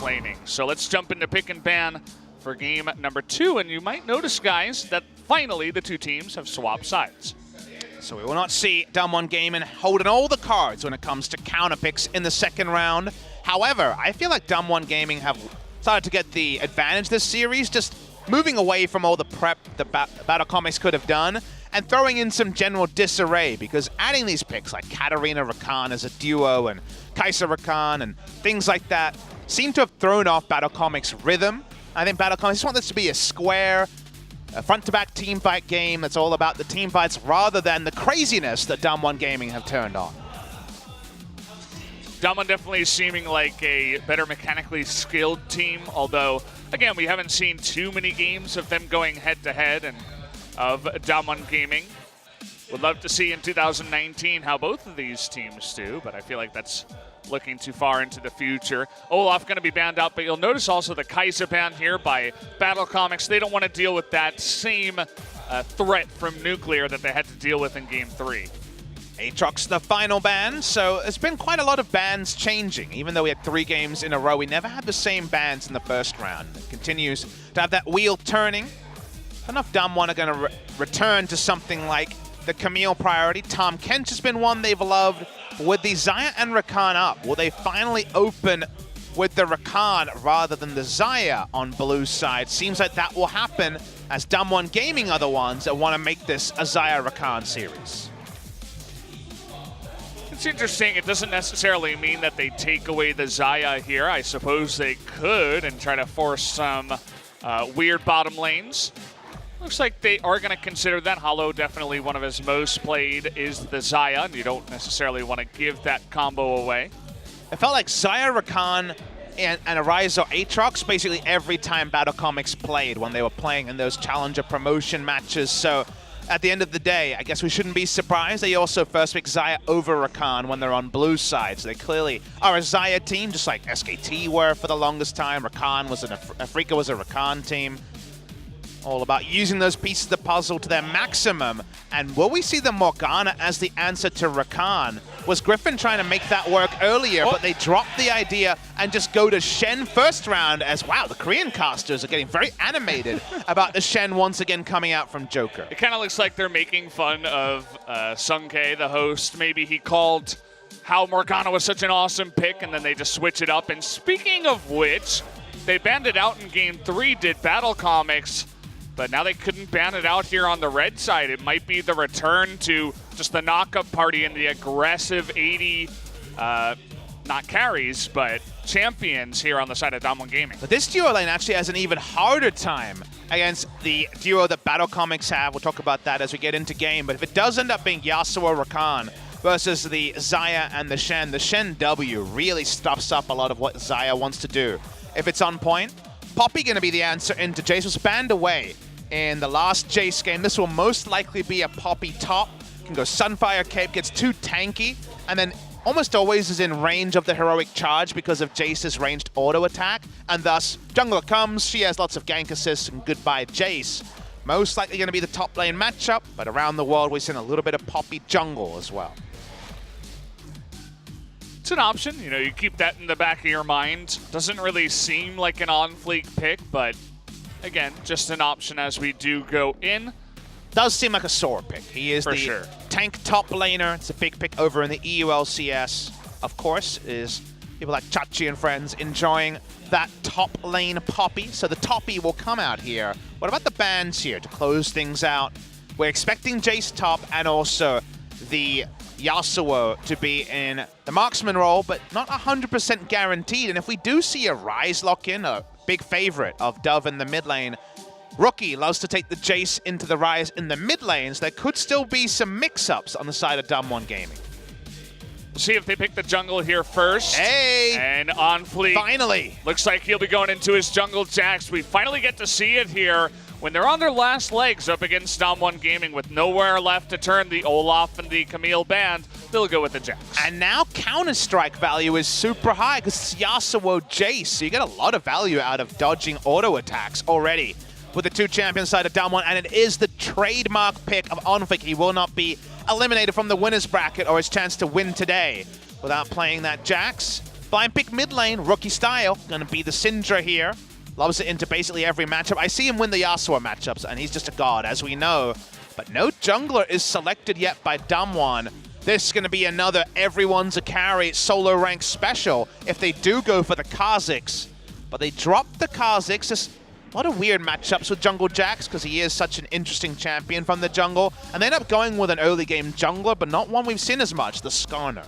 laning. So let's jump into pick and ban for game number 2, and you might notice, guys, that finally the two teams have swapped sides. So we will not see DAMWON Gaming holding all the cards when it comes to counter picks in the second round. However, I feel like DAMWON Gaming have started to get the advantage this series, just moving away from all the prep that BattleComics could have done and throwing in some general disarray, because adding these picks like Katarina Rakan as a duo and Kai'Sa Rakan and things like that seem to have thrown off BattleComics' rhythm. I think BattleComics just want this to be a square, a front-to-back team fight game that's all about the team fights rather than the craziness that DAMWON Gaming have turned on. DAMWON definitely seeming like a better mechanically skilled team, although, again, we haven't seen too many games of them going head-to-head and of DAMWON Gaming. Would love to see in 2019 how both of these teams do, but I feel like that's looking too far into the future. Olaf going to be banned out, but you'll notice also the Kai'Sa ban here by BattleComics. They don't want to deal with that same threat from Nuclear that they had to deal with in Game 3. Aatrox the final ban, so there's been quite a lot of bans changing. Even though we had 3 games in a row, we never had the same bans in the first round. It continues to have that wheel turning. I don't know if DAMWON are going to return to something like the Camille priority. Tom Kench has been one they've loved. But with the Xayah and Rakan up, will they finally open with the Rakan rather than the Xayah on blue side? Seems like that will happen, as DAMWON Gaming are the ones that want to make this a Xayah Rakan series. It's interesting. It doesn't necessarily mean that they take away the Xayah here. I suppose they could and try to force some weird bottom lanes. Looks like they are going to consider that. Hollow, definitely one of his most played, is the Xayah, and you don't necessarily want to give that combo away. It felt like Xayah, Rakan, and Arise or Aatrox basically every time BattleComics played when they were playing in those Challenger promotion matches. So at the end of the day, I guess we shouldn't be surprised. They also first pick Xayah over Rakan when they're on blue side. So they clearly are a Xayah team, just like SKT were for the longest time. Rakan was Afrika was a Rakan team. All about using those pieces of the puzzle to their maximum. And will we see the Morgana as the answer to Rakan? Was Griffin trying to make that work earlier, but they dropped the idea and just go to Shen first round as, wow, the Korean casters are getting very animated about the Shen once again coming out from Joker. It kind of looks like they're making fun of Sungkae, the host. Maybe he called how Morgana was such an awesome pick, and then they just switch it up. And speaking of which, they banned it out in Game 3, did BattleComics. But now they couldn't ban it out here on the red side. It might be the return to just the knockup party and the aggressive 80, not carries, but champions here on the side of DAMWON Gaming. But this duo lane actually has an even harder time against the duo that BattleComics have. We'll talk about that as we get into game. But if it does end up being Yasuo Rakan versus the Xayah and the Shen W really stuffs up a lot of what Xayah wants to do. If it's on point, Poppy going to be the answer into Jace. Was banned away in the last Jace game. This will most likely be a Poppy top. Can go Sunfire Cape, gets too tanky, and then almost always is in range of the heroic charge because of Jace's ranged auto attack, and thus jungler comes, she has lots of gank assists, and goodbye Jace. Most likely going to be the top lane matchup, but around the world we've seen a little bit of Poppy jungle as well. It's an option, you know, you keep that in the back of your mind. Doesn't really seem like an on-fleek pick, but again, just an option as we do go in. Does seem like a sore pick. He is the tank top laner. It's a big pick over in the EULCS. Of course, is people like Chachi and friends enjoying that top lane Poppy. So the Toppy will come out here. What about the bans here to close things out? We're expecting Jace top and also the Yasuo to be in the marksman role, but not 100% guaranteed. And if we do see a Ryze lock in, a big favorite of Dove in the mid lane, Rookie loves to take the Jace into the Ryze in the mid lanes. There could still be some mix-ups on the side of DAMWON Gaming. We'll see if they pick the jungle here first. Hey! And on fleek. Finally! Looks like he'll be going into his jungle Jax. We finally get to see it here when they're on their last legs up against DAMWON Gaming with nowhere left to turn. The Olaf and the Camille band, they'll go with the Jax. And now counter-strike value is super high because it's Yasuo Jace, so you get a lot of value out of dodging auto attacks already with the two champions side of DAMWON, and it is the trademark pick of Onfik. He will not be eliminated from the winner's bracket or his chance to win today without playing that Jax. Blind pick mid lane, rookie style. Gonna be the Syndra here. Loves it into basically every matchup. I see him win the Yasuo matchups, and he's just a god, as we know. But no jungler is selected yet by DAMWON. This is going to be another everyone's a carry solo rank special if they do go for the Kha'Zix. But they dropped the Kha'Zix. There's a lot of weird matchups with Jungle Jax because he is such an interesting champion from the jungle. And they end up going with an early game jungler, but not one we've seen as much, the Skarner.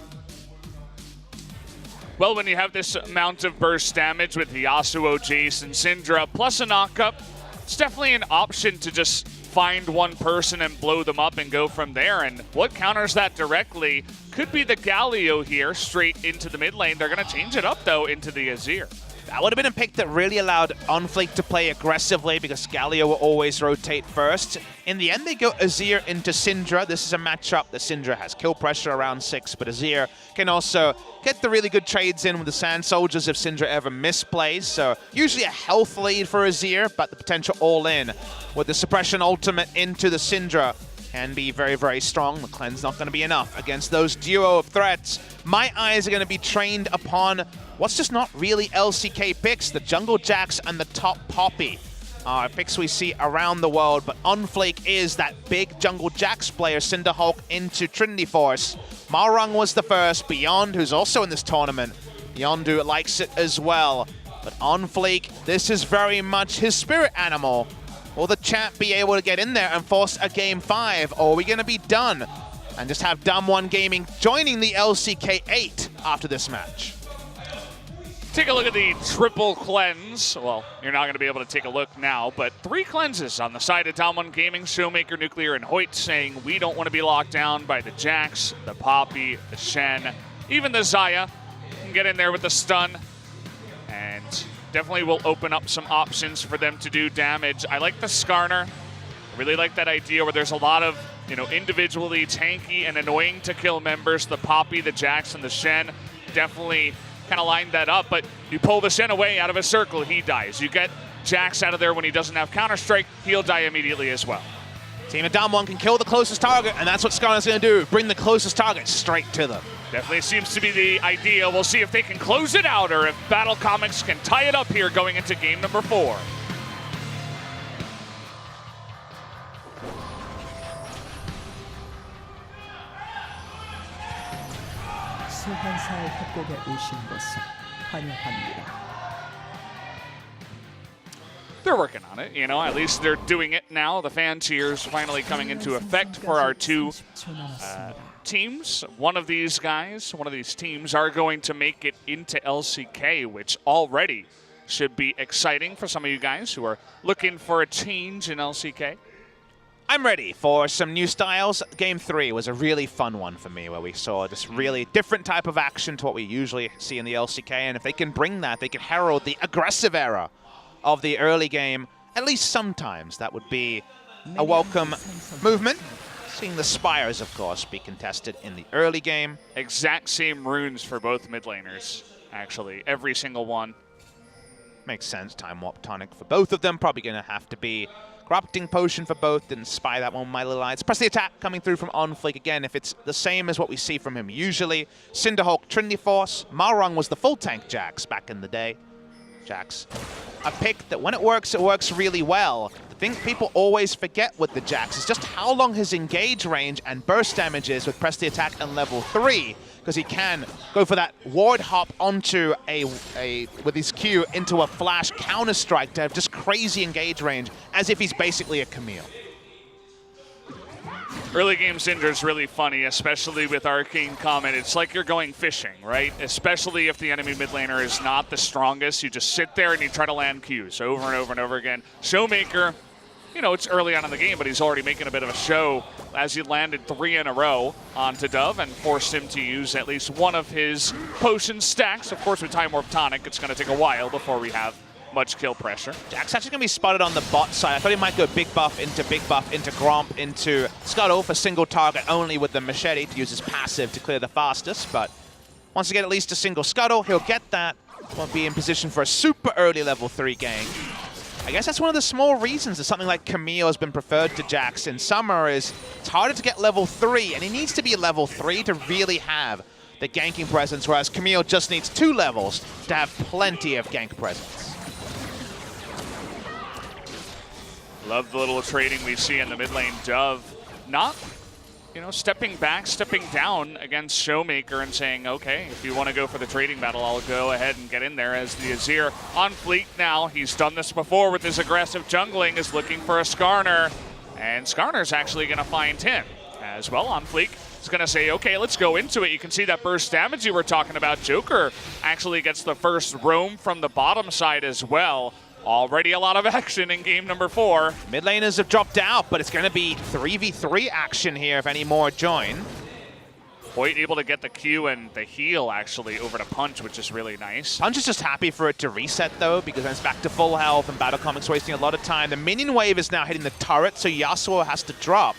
Well, when you have this amount of burst damage with the Yasuo, Jace, and Syndra, plus a knockup, it's definitely an option to just find one person and blow them up and go from there. And what counters that directly could be the Galio here, straight into the mid lane. They're going to change it up, though, into the Azir. That would have been a pick that really allowed OnFleek to play aggressively because Galio will always rotate first. In the end, they go Azir into Syndra. This is a matchup that Syndra has kill pressure around 6, but Azir can also get the really good trades in with the Sand Soldiers if Syndra ever misplays. So usually a health lead for Azir, but the potential all-in with the suppression ultimate into the Syndra can be very, very strong. The cleanse not going to be enough against those duo of threats. My eyes are going to be trained upon what's just not really LCK picks, the Jungle Jax and the top Poppy. Picks we see around the world, but OnFleek is that big Jungle Jax player, Cinderhulk into Trinity Force. Marung was the first, Beyond, who's also in this tournament. Yondu likes it as well. But OnFleek, this is very much his spirit animal. Will the champ be able to get in there and force a game 5, or are we going to be done and just have DAMWON Gaming joining the LCK 8 after this match? Take a look at the triple cleanse. Well, you're not going to be able to take a look now, but 3 cleanses on the side of DAMWON Gaming, Showmaker, Nuclear, and Hoyt saying we don't want to be locked down by the Jax, the Poppy, the Shen, even the Xayah. Can get in there with the stun, and definitely will open up some options for them to do damage. I like the Skarner. I really like that idea where there's a lot of, individually tanky and annoying to kill members. The Poppy, the Jax, and the Shen definitely kind of lined that up, but you pull the Shen away out of a circle, he dies. You get Jax out of there when he doesn't have Counter-Strike, he'll die immediately as well. Team of DAMWON can kill the closest target, and that's what Skarner's going to do. Bring the closest target straight to them. Definitely seems to be the idea. We'll see if they can close it out or if BattleComics can tie it up here going into game number 4. 소환사의 협곡에 오신 것을 환영합니다. They're working on it, at least they're doing it now. The fan cheers finally coming into effect for our 2 teams. One of these teams are going to make it into LCK, which already should be exciting for some of you guys who are looking for a change in LCK. I'm ready for some new styles. Game 3 was a really fun one for me where we saw this really different type of action to what we usually see in the LCK, and if they can bring that, they can herald the aggressive era of the early game. At least sometimes that would be a welcome movement. Seeing the Spires, of course, be contested in the early game. Exact same runes for both mid laners, actually. Every single one. Makes sense. Time Warp Tonic for both of them. Probably going to have to be Corrupting Potion for both. Didn't spy that one with my little eyes. Press the attack coming through from OnFleek again. If it's the same as what we see from him usually. Cinderhulk, Trinity Force. Marung was the full tank Jax back in the day. Jax, a pick that when it works really well. The thing people always forget with the Jax is just how long his engage range and burst damage is with press the attack and level 3, because he can go for that ward hop onto with his Q into a flash counter strike to have just crazy engage range, as if he's basically a Camille. Early game Syndra is really funny, especially with Arcane Comet. It's like you're going fishing, right? Especially if the enemy mid laner is not the strongest. You just sit there and you try to land Qs over and over and over again. Showmaker, it's early on in the game, but he's already making a bit of a show as he landed 3 in a row onto Dove and forced him to use at least one of his potion stacks. Of course, with Time Warp Tonic, it's going to take a while before we have much kill pressure. Jax actually going to be spotted on the bot side. I thought he might go big buff into Gromp into Scuttle for single target only with the machete to use his passive to clear the fastest, but wants to get at least a single Scuttle. He'll get that. Won't be in position for a super early level 3 gang. I guess that's one of the small reasons that something like Camille has been preferred to Jax in summer is it's harder to get level 3, and he needs to be level 3 to really have the ganking presence, whereas Camille just needs 2 levels to have plenty of gank presence. Love the little trading we see in the mid lane. Dove not, stepping back, stepping down against Showmaker and saying, okay, if you want to go for the trading battle, I'll go ahead and get in there. As the Azir on fleek now. He's done this before with his aggressive jungling, is looking for a Skarner. And Skarner's actually going to find him as well on fleek. He's going to say, okay, let's go into it. You can see that burst damage you were talking about. Joker actually gets the first roam from the bottom side as well. Already a lot of action in game number 4. Mid laners have dropped out, but it's going to be 3v3 action here if any more join. Hoyt able to get the Q and the heal actually over to Punch, which is really nice. Punch is just happy for it to reset though, because then it's back to full health and BattleComics wasting a lot of time. The minion wave is now hitting the turret, so Yasuo has to drop.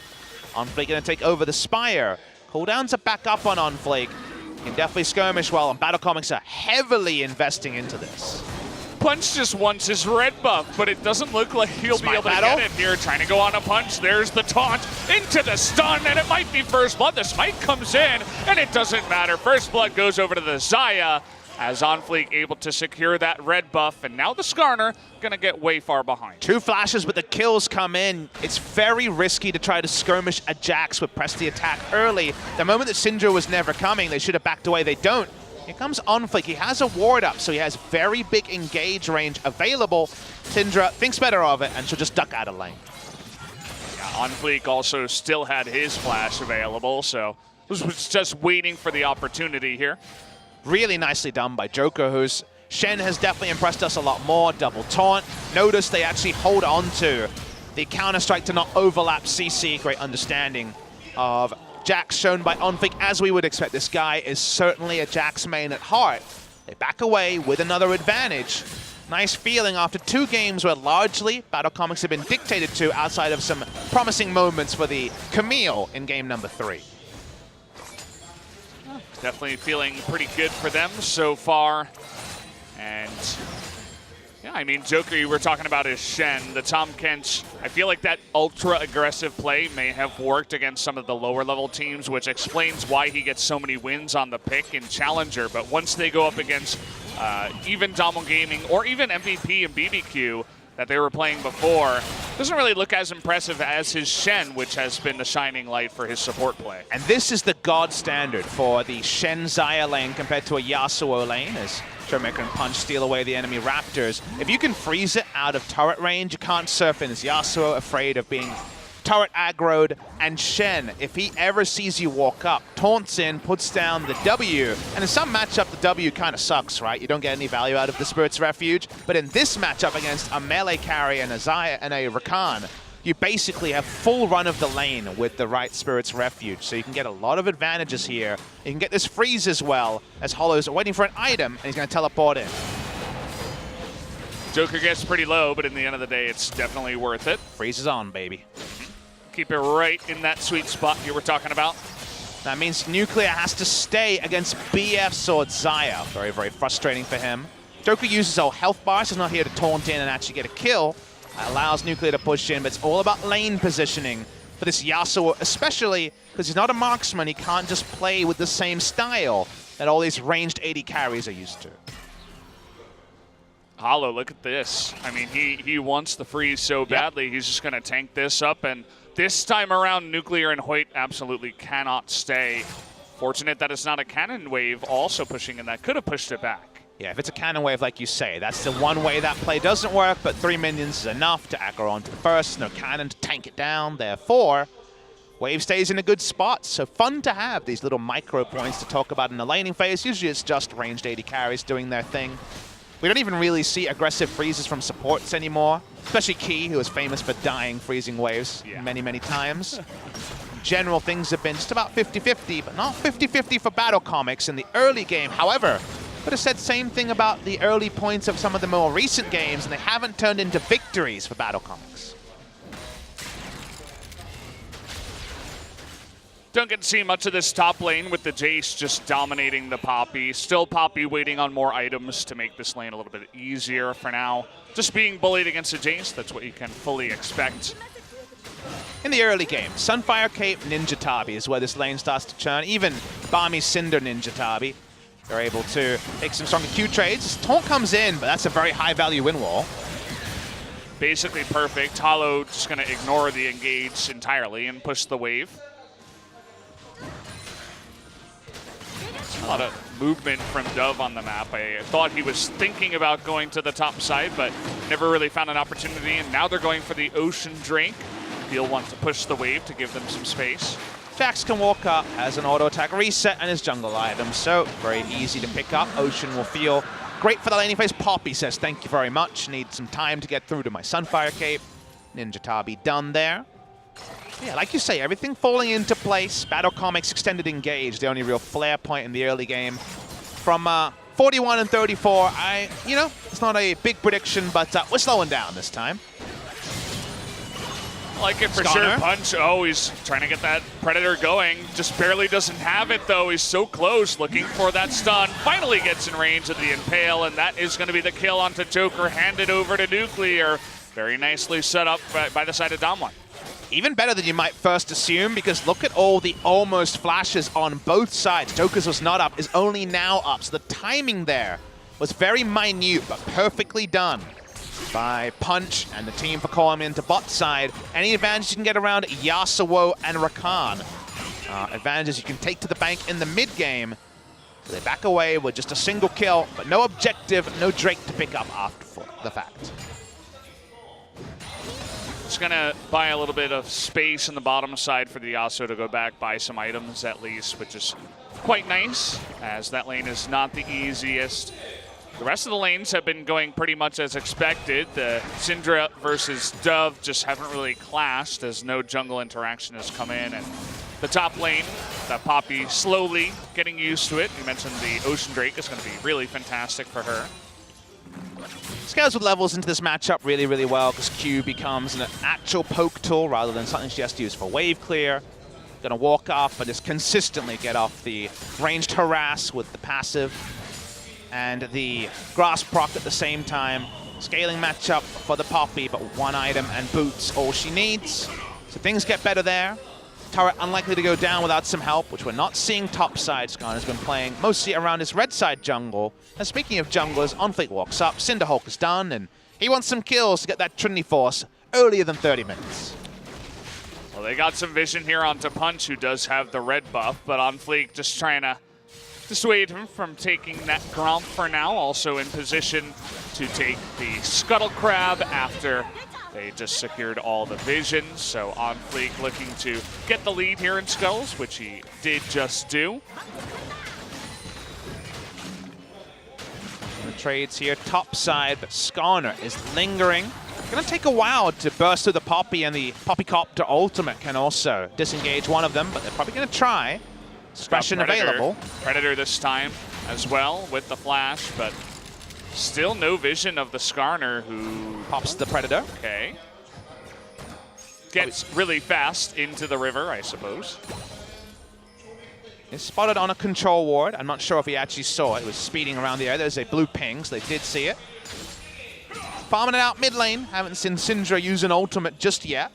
Onflake going to take over the Spire. Cooldowns are back up on Onflake. Can definitely skirmish well, and BattleComics are heavily investing into this. Punch just wants his red buff, but it doesn't look like he'll be able to get it here. Trying to go on a Punch. There's the taunt into the stun, and it might be First Blood. The smite comes in, and it doesn't matter. First Blood goes over to the Xayah, as Onfleek able to secure that red buff, and now the Skarner gonna get way far behind. 2 flashes, but the kills come in. It's very risky to try to skirmish a Jax with press the attack early. The moment that Syndra was never coming, they should have backed away. They don't. Here comes Onfleek. He has a ward up, so he has very big engage range available. Syndra thinks better of it, and she'll just duck out of lane. Yeah, Onfleek also still had his flash available, so was just waiting for the opportunity here. Really nicely done by Joker, whose Shen has definitely impressed us a lot more. Double taunt. Notice they actually hold on to the counter-strike to not overlap CC. Great understanding of Jax shown by Onfleek, as we would expect. This guy is certainly a Jax main at heart. They back away with another advantage. Nice feeling after 2 games where largely BattleComics have been dictated to, outside of some promising moments for the Camille in game number 3. Definitely feeling pretty good for them so far. And yeah, I mean, Joker, you were talking about his Shen, the Tom Kench. I feel like that ultra-aggressive play may have worked against some of the lower-level teams, which explains why he gets so many wins on the pick in Challenger. But once they go up against even DAMWON Gaming or even MVP and BBQ that they were playing before, doesn't really look as impressive as his Shen, which has been the shining light for his support play. And this is the god standard for the Shen Xayah lane compared to a Yasuo lane, as Showmaker and Punch steal away the enemy Raptors. If you can freeze it out of turret range, you can't surf in. As Yasuo afraid of being turret aggroed, and Shen, if he ever sees you walk up, taunts in, puts down the W, and in some matchup the W kind of sucks, right? You don't get any value out of the Spirit's Refuge, but in this matchup against a melee carry and a Xayah and a Rakan, you basically have full run of the lane with the right Spirit's Refuge, so you can get a lot of advantages here. You can get this freeze as well, as Hollow's waiting for an item, and he's going to teleport in. Joker gets pretty low, but in the end of the day, it's definitely worth it. Freeze is on, baby. Keep it right in that sweet spot you were talking about. That means Nuclear has to stay against BF Sword Xayah. Very, very frustrating for him. Joker uses all health bars, so he's not here to taunt in and actually get a kill. That allows Nuclear to push in, but it's all about lane positioning for this Yasuo, especially because he's not a marksman. He can't just play with the same style that all these ranged 80 carries are used to. Hollow, look at this. I mean, he wants the freeze so badly. Yep. He's just going to tank this up, and this time around, Nuclear and Hoyt absolutely cannot stay. Fortunate that it's not a cannon wave also pushing in. That could have pushed it back. Yeah, if it's a cannon wave, like you say, that's the one way that play doesn't work, but 3 minions is enough to aggro onto the first. No cannon to tank it down. Therefore, wave stays in a good spot. So fun to have these little micro points to talk about in the laning phase. Usually it's just ranged 80 carries doing their thing. We don't even really see aggressive freezes from supports anymore, especially Key, who is famous for dying freezing waves many, many times. In general, things have been just about 50-50, but not 50-50 for BattleComics in the early game. However, could have said same thing about the early points of some of the more recent games, and they haven't turned into victories for BattleComics. Don't get to see much of this top lane with the Jace just dominating the Poppy. Still Poppy waiting on more items to make this lane a little bit easier for now. Just being bullied against the Jace, that's what you can fully expect. in the early game. Sunfire Cape, Ninja Tabi is where this lane starts to churn. Even Barmy Cinder Ninja Tabi. They're able to make some stronger Q trades. Taunt comes in, but that's a very high value win wall. Basically perfect. Hollow just going to ignore the engage entirely and push the wave. A lot of movement from Dove on the map. I thought he was thinking about going to the top side, but never really found an opportunity. And now they're going for the Ocean Drake. He'll want to push the wave to give them some space. Jax can walk up, has an auto attack reset and his jungle item, so very easy to pick up. Ocean will feel great for the laning phase. Poppy says, thank you very much. Need some time to get through to my Sunfire Cape. Ninja Tabi done there. Yeah, like you say, everything falling into place. BattleComics extended engage, the only real flare point in the early game. From 41 and 34, it's not a big prediction, but we're slowing down this time. Like it for sure. Punch. Oh, he's trying to get that Predator going. Just barely doesn't have it, though. He's so close, looking for that stun. Finally gets in range of the Impale, and that is going to be the kill onto Joker. Handed over to Nuclear. Very nicely set up by the side of DAMWON. Even better than you might first assume, because look at all the almost flashes on both sides. Joker's was not up, is only now up. So the timing there was very minute, but perfectly done by Punch and the team for calling into bot side. Any advantage you can get around Yasuo and Rakan. Advantages you can take to the bank in the mid game. So they back away with just a single kill, but no objective, no Drake to pick up after the fact. It's going to buy a little bit of space in the bottom side for the Yasuo to go back, buy some items at least, which is quite nice, as that lane is not the easiest. The rest of the lanes have been going pretty much as expected. The Syndra versus Dove just haven't really clashed as no jungle interaction has come in. And the top lane, that Poppy slowly getting used to it. You mentioned the Ocean Drake is going to be really fantastic for her. Scales with levels into this matchup really, really well, because Q becomes an actual poke tool rather than something she has to use for wave clear. Gonna walk up and just consistently get off the ranged harass with the passive and the grass proc at the same time. Scaling matchup for the Poppy, but one item and boots all she needs. So things get better there. Turret unlikely to go down without some help, which we're not seeing topside. Skarner has been playing mostly around his red side jungle. And speaking of junglers, OnFleek walks up, Cinderhulk is done, and he wants some kills to get that Trinity Force earlier than 30 minutes. Well, they got some vision here onto Punch, who does have the red buff, but OnFleek just trying to dissuade him from taking that Gromp for now. Also in position to take the Scuttle Crab after they just secured all the vision. So OnFleek looking to get the lead here in Skulls, which he did just do. The trades here topside, but Skarner is lingering. Gonna take a while to burst through the Poppy, and the Poppycopter ultimate can also disengage one of them, but they're probably gonna try. Suppression available. Predator this time as well with the flash, but still no vision of the Skarner, who pops the Predator. Okay. Gets really fast into the river, I suppose. He's spotted on a control ward. I'm not sure if he actually saw it. It was speeding around the air. There's a blue ping, so they did see it. Farming it out mid lane. Haven't seen Syndra use an ultimate just yet.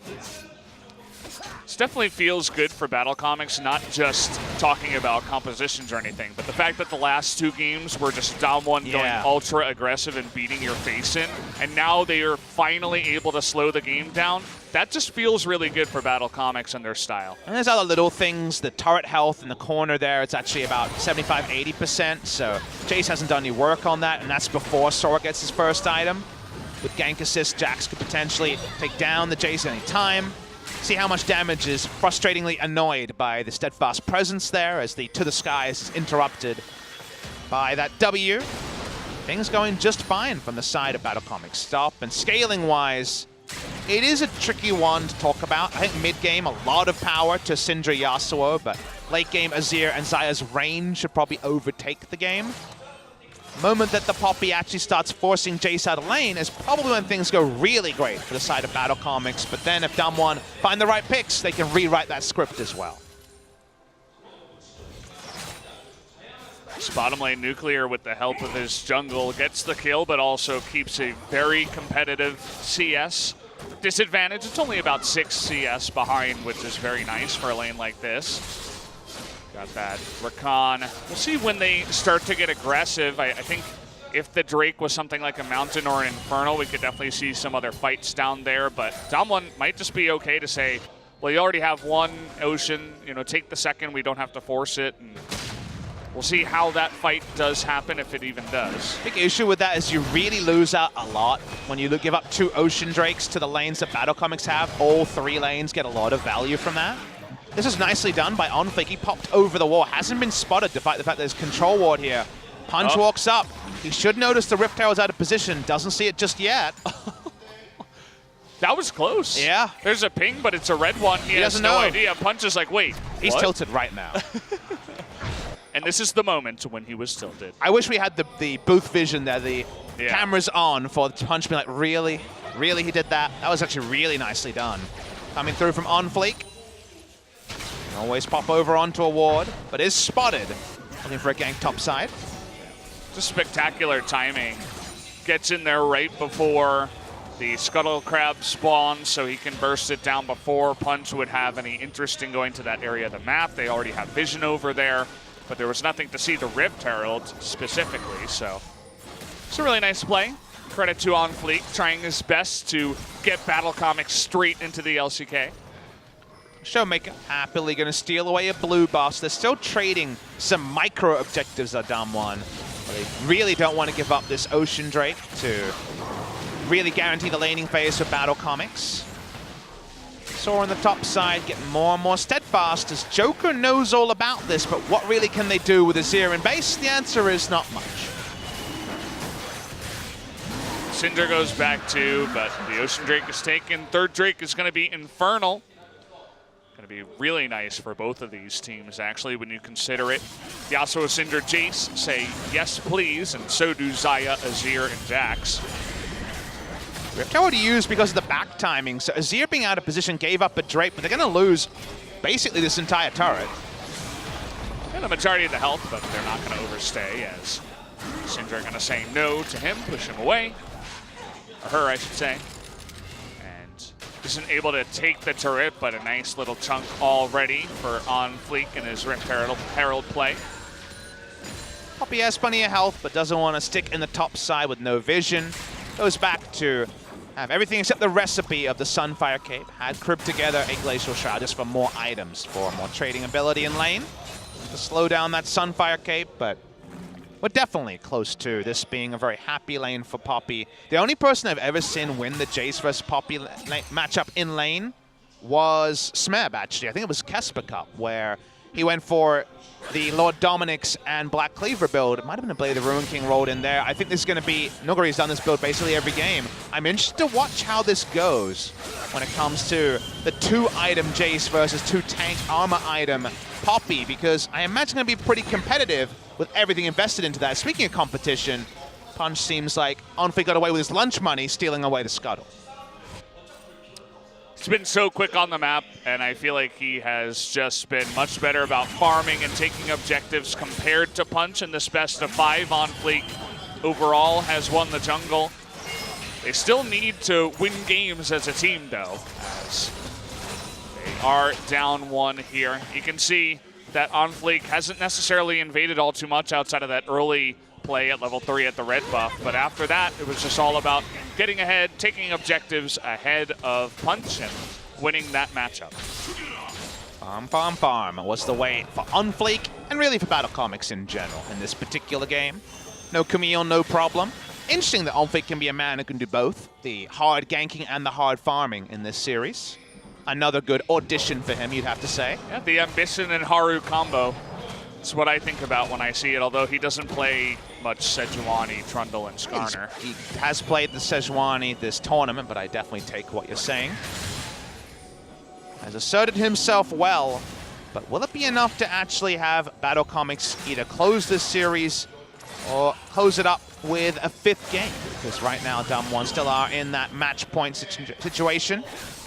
This definitely feels good for BattleComics, not just talking about compositions or anything, but the fact that the last two games were just DAMWON going ultra aggressive and beating your face in, and now they are finally able to slow the game down. That just feels really good for BattleComics and their style. And there's other little things. The turret health in the corner there, it's actually about 75–80%, so Jace hasn't done any work on that, and that's before Sora gets his first item. With gank assist, Jax could potentially take down the Jace any time. See how much damage is frustratingly annoyed by the steadfast presence there as the To the Skies is interrupted by that W. Things going just fine from the side of BattleComics. Stop and scaling-wise, it is a tricky one to talk about. I think mid-game, a lot of power to Syndra Yasuo, but late-game Azir and Zaya's range should probably overtake the game. The moment that the Poppy actually starts forcing Jace out of lane is probably when things go really great for the side of BattleComics, but then if DAMWON find the right picks, they can rewrite that script as well. This bottom lane Nuclear, with the help of his jungle, gets the kill, but also keeps a very competitive CS disadvantage. It's only about 6 CS behind, which is very nice for a lane like this. Got that Rakan. We'll see when they start to get aggressive. I think if the Drake was something like a Mountain or an Infernal, we could definitely see some other fights down there. But DAMWON might just be okay to say, well, you already have one Ocean, you know, take the second, we don't have to force it. And we'll see how that fight does happen, if it even does. Big issue with that is you really lose out a lot when you give up 2 Ocean Drakes to the lanes that BattleComics have. All 3 lanes get a lot of value from that. This is nicely done by OnFleek. He popped over the wall, hasn't been spotted despite the fact there's control ward here. Punch walks up. He should notice the Rift Herald's out of position. Doesn't see it just yet. That was close. Yeah. There's a ping, but it's a red one. He has no idea. Punch is like, wait, he's what? tilted right now. And this is the moment when he was tilted. I wish we had the booth vision there, the cameras on for Punch being like, really? Really he did that? That was actually really nicely done. Coming through from OnFleek. Always pop over onto a ward, but is spotted. Looking for a gank topside. Just spectacular timing. Gets in there right before the Scuttle Crab spawns, so he can burst it down before Punch would have any interest in going to that area of the map. They already have vision over there, but there was nothing to see the Rift Herald specifically, so it's a really nice play. Credit to OnFleek, trying his best to get BattleComics straight into the LCK. Showmaker happily going to steal away a blue boss. They're still trading some micro objectives at DAMWON. They really don't want to give up this Ocean Drake to really guarantee the laning phase for BattleComics. Saw on the top side getting more and more steadfast as Joker knows all about this, but what really can they do with Azir in base? The answer is not much. Cinder goes back 2, but the Ocean Drake is taken. Third Drake is going to be Infernal. Going to be really nice for both of these teams, actually, when you consider it. Yasuo, Cinder, Jace say yes, please, and so do Xayah, Azir, and Jax. Rift Herald to use because of the back timing. So Azir being out of position gave up a Drake, but they're going to lose basically this entire turret. And the majority of the health, but they're not going to overstay as Cinder going to say no to him, push him away. Or her, I should say. Isn't able to take the turret, but a nice little chunk already for OnFleek in his Rift Herald play. Poppy has plenty of health, but doesn't want to stick in the top side with no vision. Goes back to have everything except the recipe of the Sunfire Cape. Had cribbed together a Glacial Shroud just for more items, for more trading ability in lane. To slow down that Sunfire Cape, but we're definitely close to this being a very happy lane for Poppy. The only person I've ever seen win the Jace vs Poppy matchup in lane was Smeb, actually. I think it was Kesper Cup, where he went for the Lord Dominic's and Black Cleaver build. It might have been a Blade of the Ruin King rolled in there. I think this is going to be... Nuguri's done this build basically every game. I'm interested to watch how this goes when it comes to the 2-item Jace versus 2-tank armor item Poppy, because I imagine it's going to be pretty competitive with everything invested into that. Speaking of competition, Punch seems like OnFleek got away with his lunch money, stealing away the Scuttle. He's been so quick on the map, and I feel like he has just been much better about farming and taking objectives compared to Punch in this best of 5. OnFleek overall has won the jungle. They still need to win games as a team, though, as they are down 1 here. You can see that OnFleek hasn't necessarily invaded all too much outside of that early play at level 3 at the red buff, but after that, it was just all about getting ahead, taking objectives ahead of Punch, and winning that matchup. Farm was the way for OnFleek, and really for BattleComics in general in this particular game. No Camille, no problem. Interesting that OnFleek can be a man who can do both, the hard ganking and the hard farming in this series. Another good audition for him, you'd have to say. Yeah, the Ambition and Haru combo. It's what I think about when I see it, although he doesn't play much Sejuani, Trundle, and Skarner. He has played the Sejuani this tournament, but I definitely take what you're saying. Has asserted himself well, but will it be enough to actually have BattleComics either close this series or close it up with a 5th game? Because right now, DAMWON still are in that match point situation.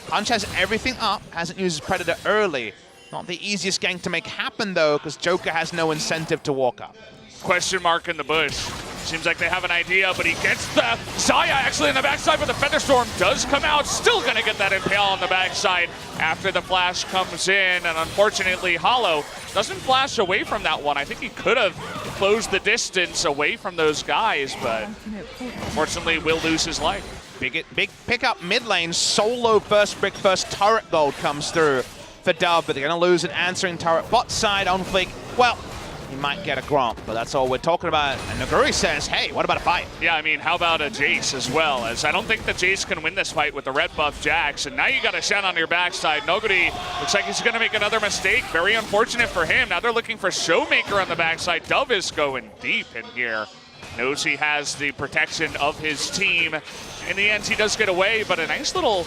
Punch has everything up, hasn't used his Predator early. Not the easiest gank to make happen, though, because Joker has no incentive to walk up. Question mark in the bush. Seems like they have an idea, but he gets the Xayah actually in the backside, but the Featherstorm does come out. Still gonna get that Impale on the backside after the flash comes in, and unfortunately Hollow doesn't flash away from that one. I think he could have closed the distance away from those guys, but unfortunately will lose his life. Big pickup mid lane, solo first brick, first turret gold comes through for Dub, but they're gonna lose an answering turret bot side on Fleek. Well, he might get a Gromp, but that's all we're talking about. And Naguri says, hey, what about a fight? Yeah, I mean, how about a Jace as well? As I don't think that Jace can win this fight with the red buff Jax, and now you got a Shen on your backside. Noguri looks like he's gonna make another mistake. Very unfortunate for him. Now they're looking for Showmaker on the backside. Dove is going deep in here. Knows he has the protection of his team. In the end, he does get away, but a nice little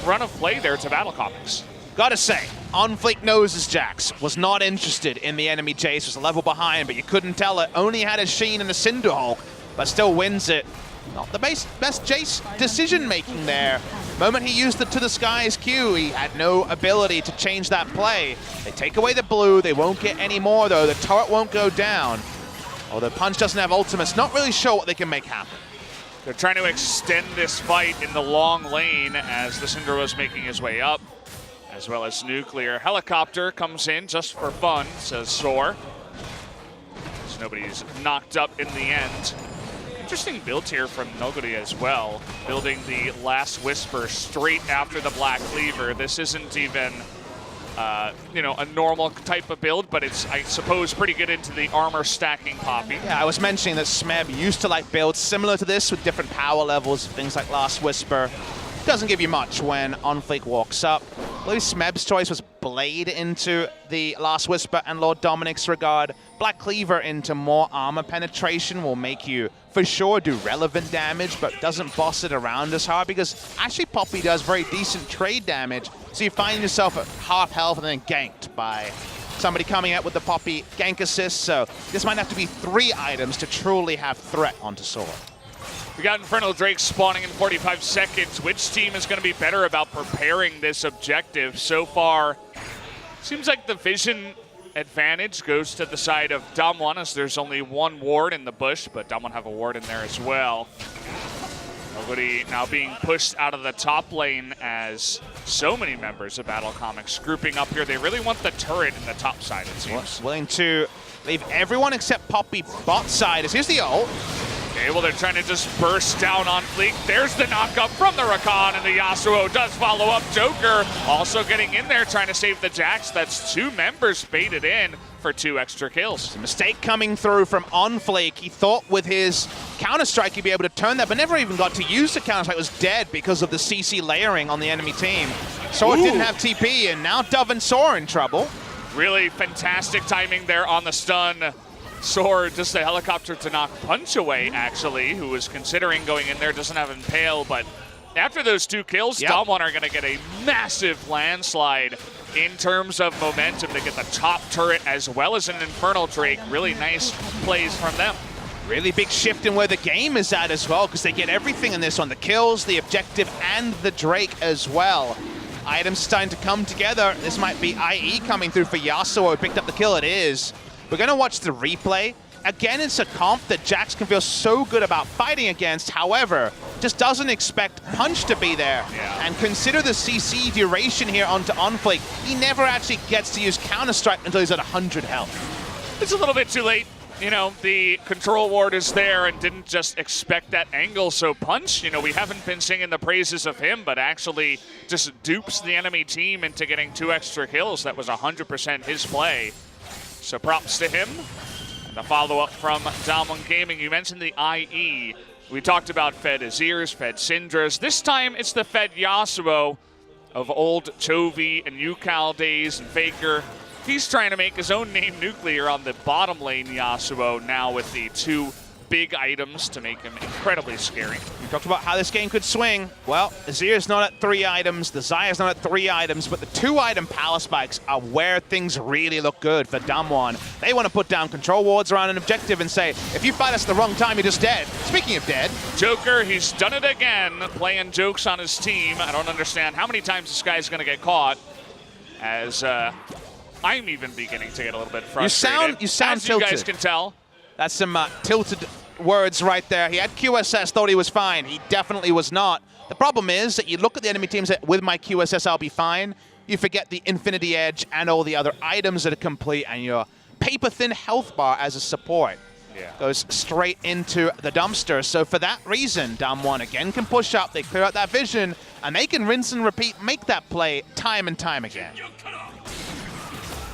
run of play there to BattleComics. Gotta say, On Fleek knows his Jax was not interested in the enemy Jace, was a level behind, but you couldn't tell it. Only had a Sheen and a Cinderhulk, but still wins it. Not the best Jace decision-making there. The moment he used it to the skies Q, he had no ability to change that play. They take away the blue, they won't get any more though. The turret won't go down. Although Punch doesn't have ultimates, not really sure what they can make happen. They're trying to extend this fight in the long lane as the Cinder was making his way up, as well as Nuclear. Helicopter comes in just for fun, says Soar. So nobody's knocked up in the end. Interesting build here from Noguri as well, building the Last Whisper straight after the Black Cleaver. This isn't even you know, a normal type of build, but it's, I suppose, pretty good into the armor stacking Poppy. Yeah, I was mentioning that Smeb used to like builds similar to this with different power levels, things like Last Whisper. Doesn't give you much when On Fleek walks up. I believe Smeb's choice was Blade into the Last Whisper and Lord Dominic's regard. Black Cleaver into more armor penetration will make you, for sure, do relevant damage, but doesn't boss it around as hard because actually Poppy does very decent trade damage, so you find yourself at half health and then ganked by somebody coming out with the Poppy gank assist, so this might have to be 3 items to truly have threat onto Soar. We got Infernal Drake spawning in 45 seconds. Which team is going to be better about preparing this objective? So far, seems like the vision advantage goes to the side of DAMWON, as there's only 1 ward in the bush, but DAMWON have a ward in there as well. Nobody now being pushed out of the top lane as so many members of BattleComics grouping up here. They really want the turret in the top side, it seems. Willing to leave everyone except Poppy bot side. Here's the ult. Okay, well, they're trying to just burst down on Fleek. There's the knockup from the Rakan, and the Yasuo does follow up. Joker also getting in there, trying to save the Jax. That's 2 members baited in for 2 extra kills. It's a mistake coming through from On Fleek. He thought with his Counter-Strike he'd be able to turn that, but never even got to use the Counter-Strike. It was dead because of the CC layering on the enemy team. Soar didn't have TP, and now Dove and Soar in trouble. Really fantastic timing there on the stun. Soar just a helicopter to knock Punch away, actually, who was considering going in there, doesn't have Impale, but after those 2 kills, DAMWON are going to get a massive landslide in terms of momentum. They get the top turret as well as an Infernal Drake. Really nice plays from them. Really big shift in where the game is at as well, because they get everything in this one, the kills, the objective, and the Drake as well. Items starting to come together. This might be IE coming through for Yasuo, who picked up the kill. It is. We're going to watch the replay. Again, it's a comp that Jax can feel so good about fighting against. However, just doesn't expect Punch to be there. Yeah. And consider the CC duration here onto On Fleek. He never actually gets to use Counter-Strike until he's at 100 health. It's a little bit too late. You know, the control ward is there and didn't just expect that angle. So Punch, you know, we haven't been singing the praises of him, but actually just dupes the enemy team into getting 2 extra kills. That was 100% his play. So props to him. And the follow-up from DAMWON Gaming. You mentioned the IE. We talked about Fed Azirs, Fed Syndras. This time it's the Fed Yasuo of old Chovy and Yukal days and Faker. He's trying to make his own name Nuclear on the bottom lane Yasuo now with the 2 big items to make him incredibly scary. We talked about how this game could swing. Well, Azir's not at 3 items, the Xayah's not at 3 items, but the 2-item Power Spikes are where things really look good for DAMWON. They want to put down control wards around an objective and say, if you fight us at the wrong time, you're just dead. Speaking of dead. Joker, he's done it again, playing jokes on his team. I don't understand how many times this guy's going to get caught, as I'm even beginning to get a little bit frustrated. You sound as tilted. you guys can tell. That's some tilted words right there. He had QSS, thought he was fine. He definitely was not. The problem is that you look at the enemy teams that with my QSS I'll be fine. You forget the Infinity Edge and all the other items that are complete, and your paper-thin health bar as a support goes straight into the dumpster. So for that reason, DAMWON again can push up, they clear out that vision, and they can rinse and repeat, make that play time and time again.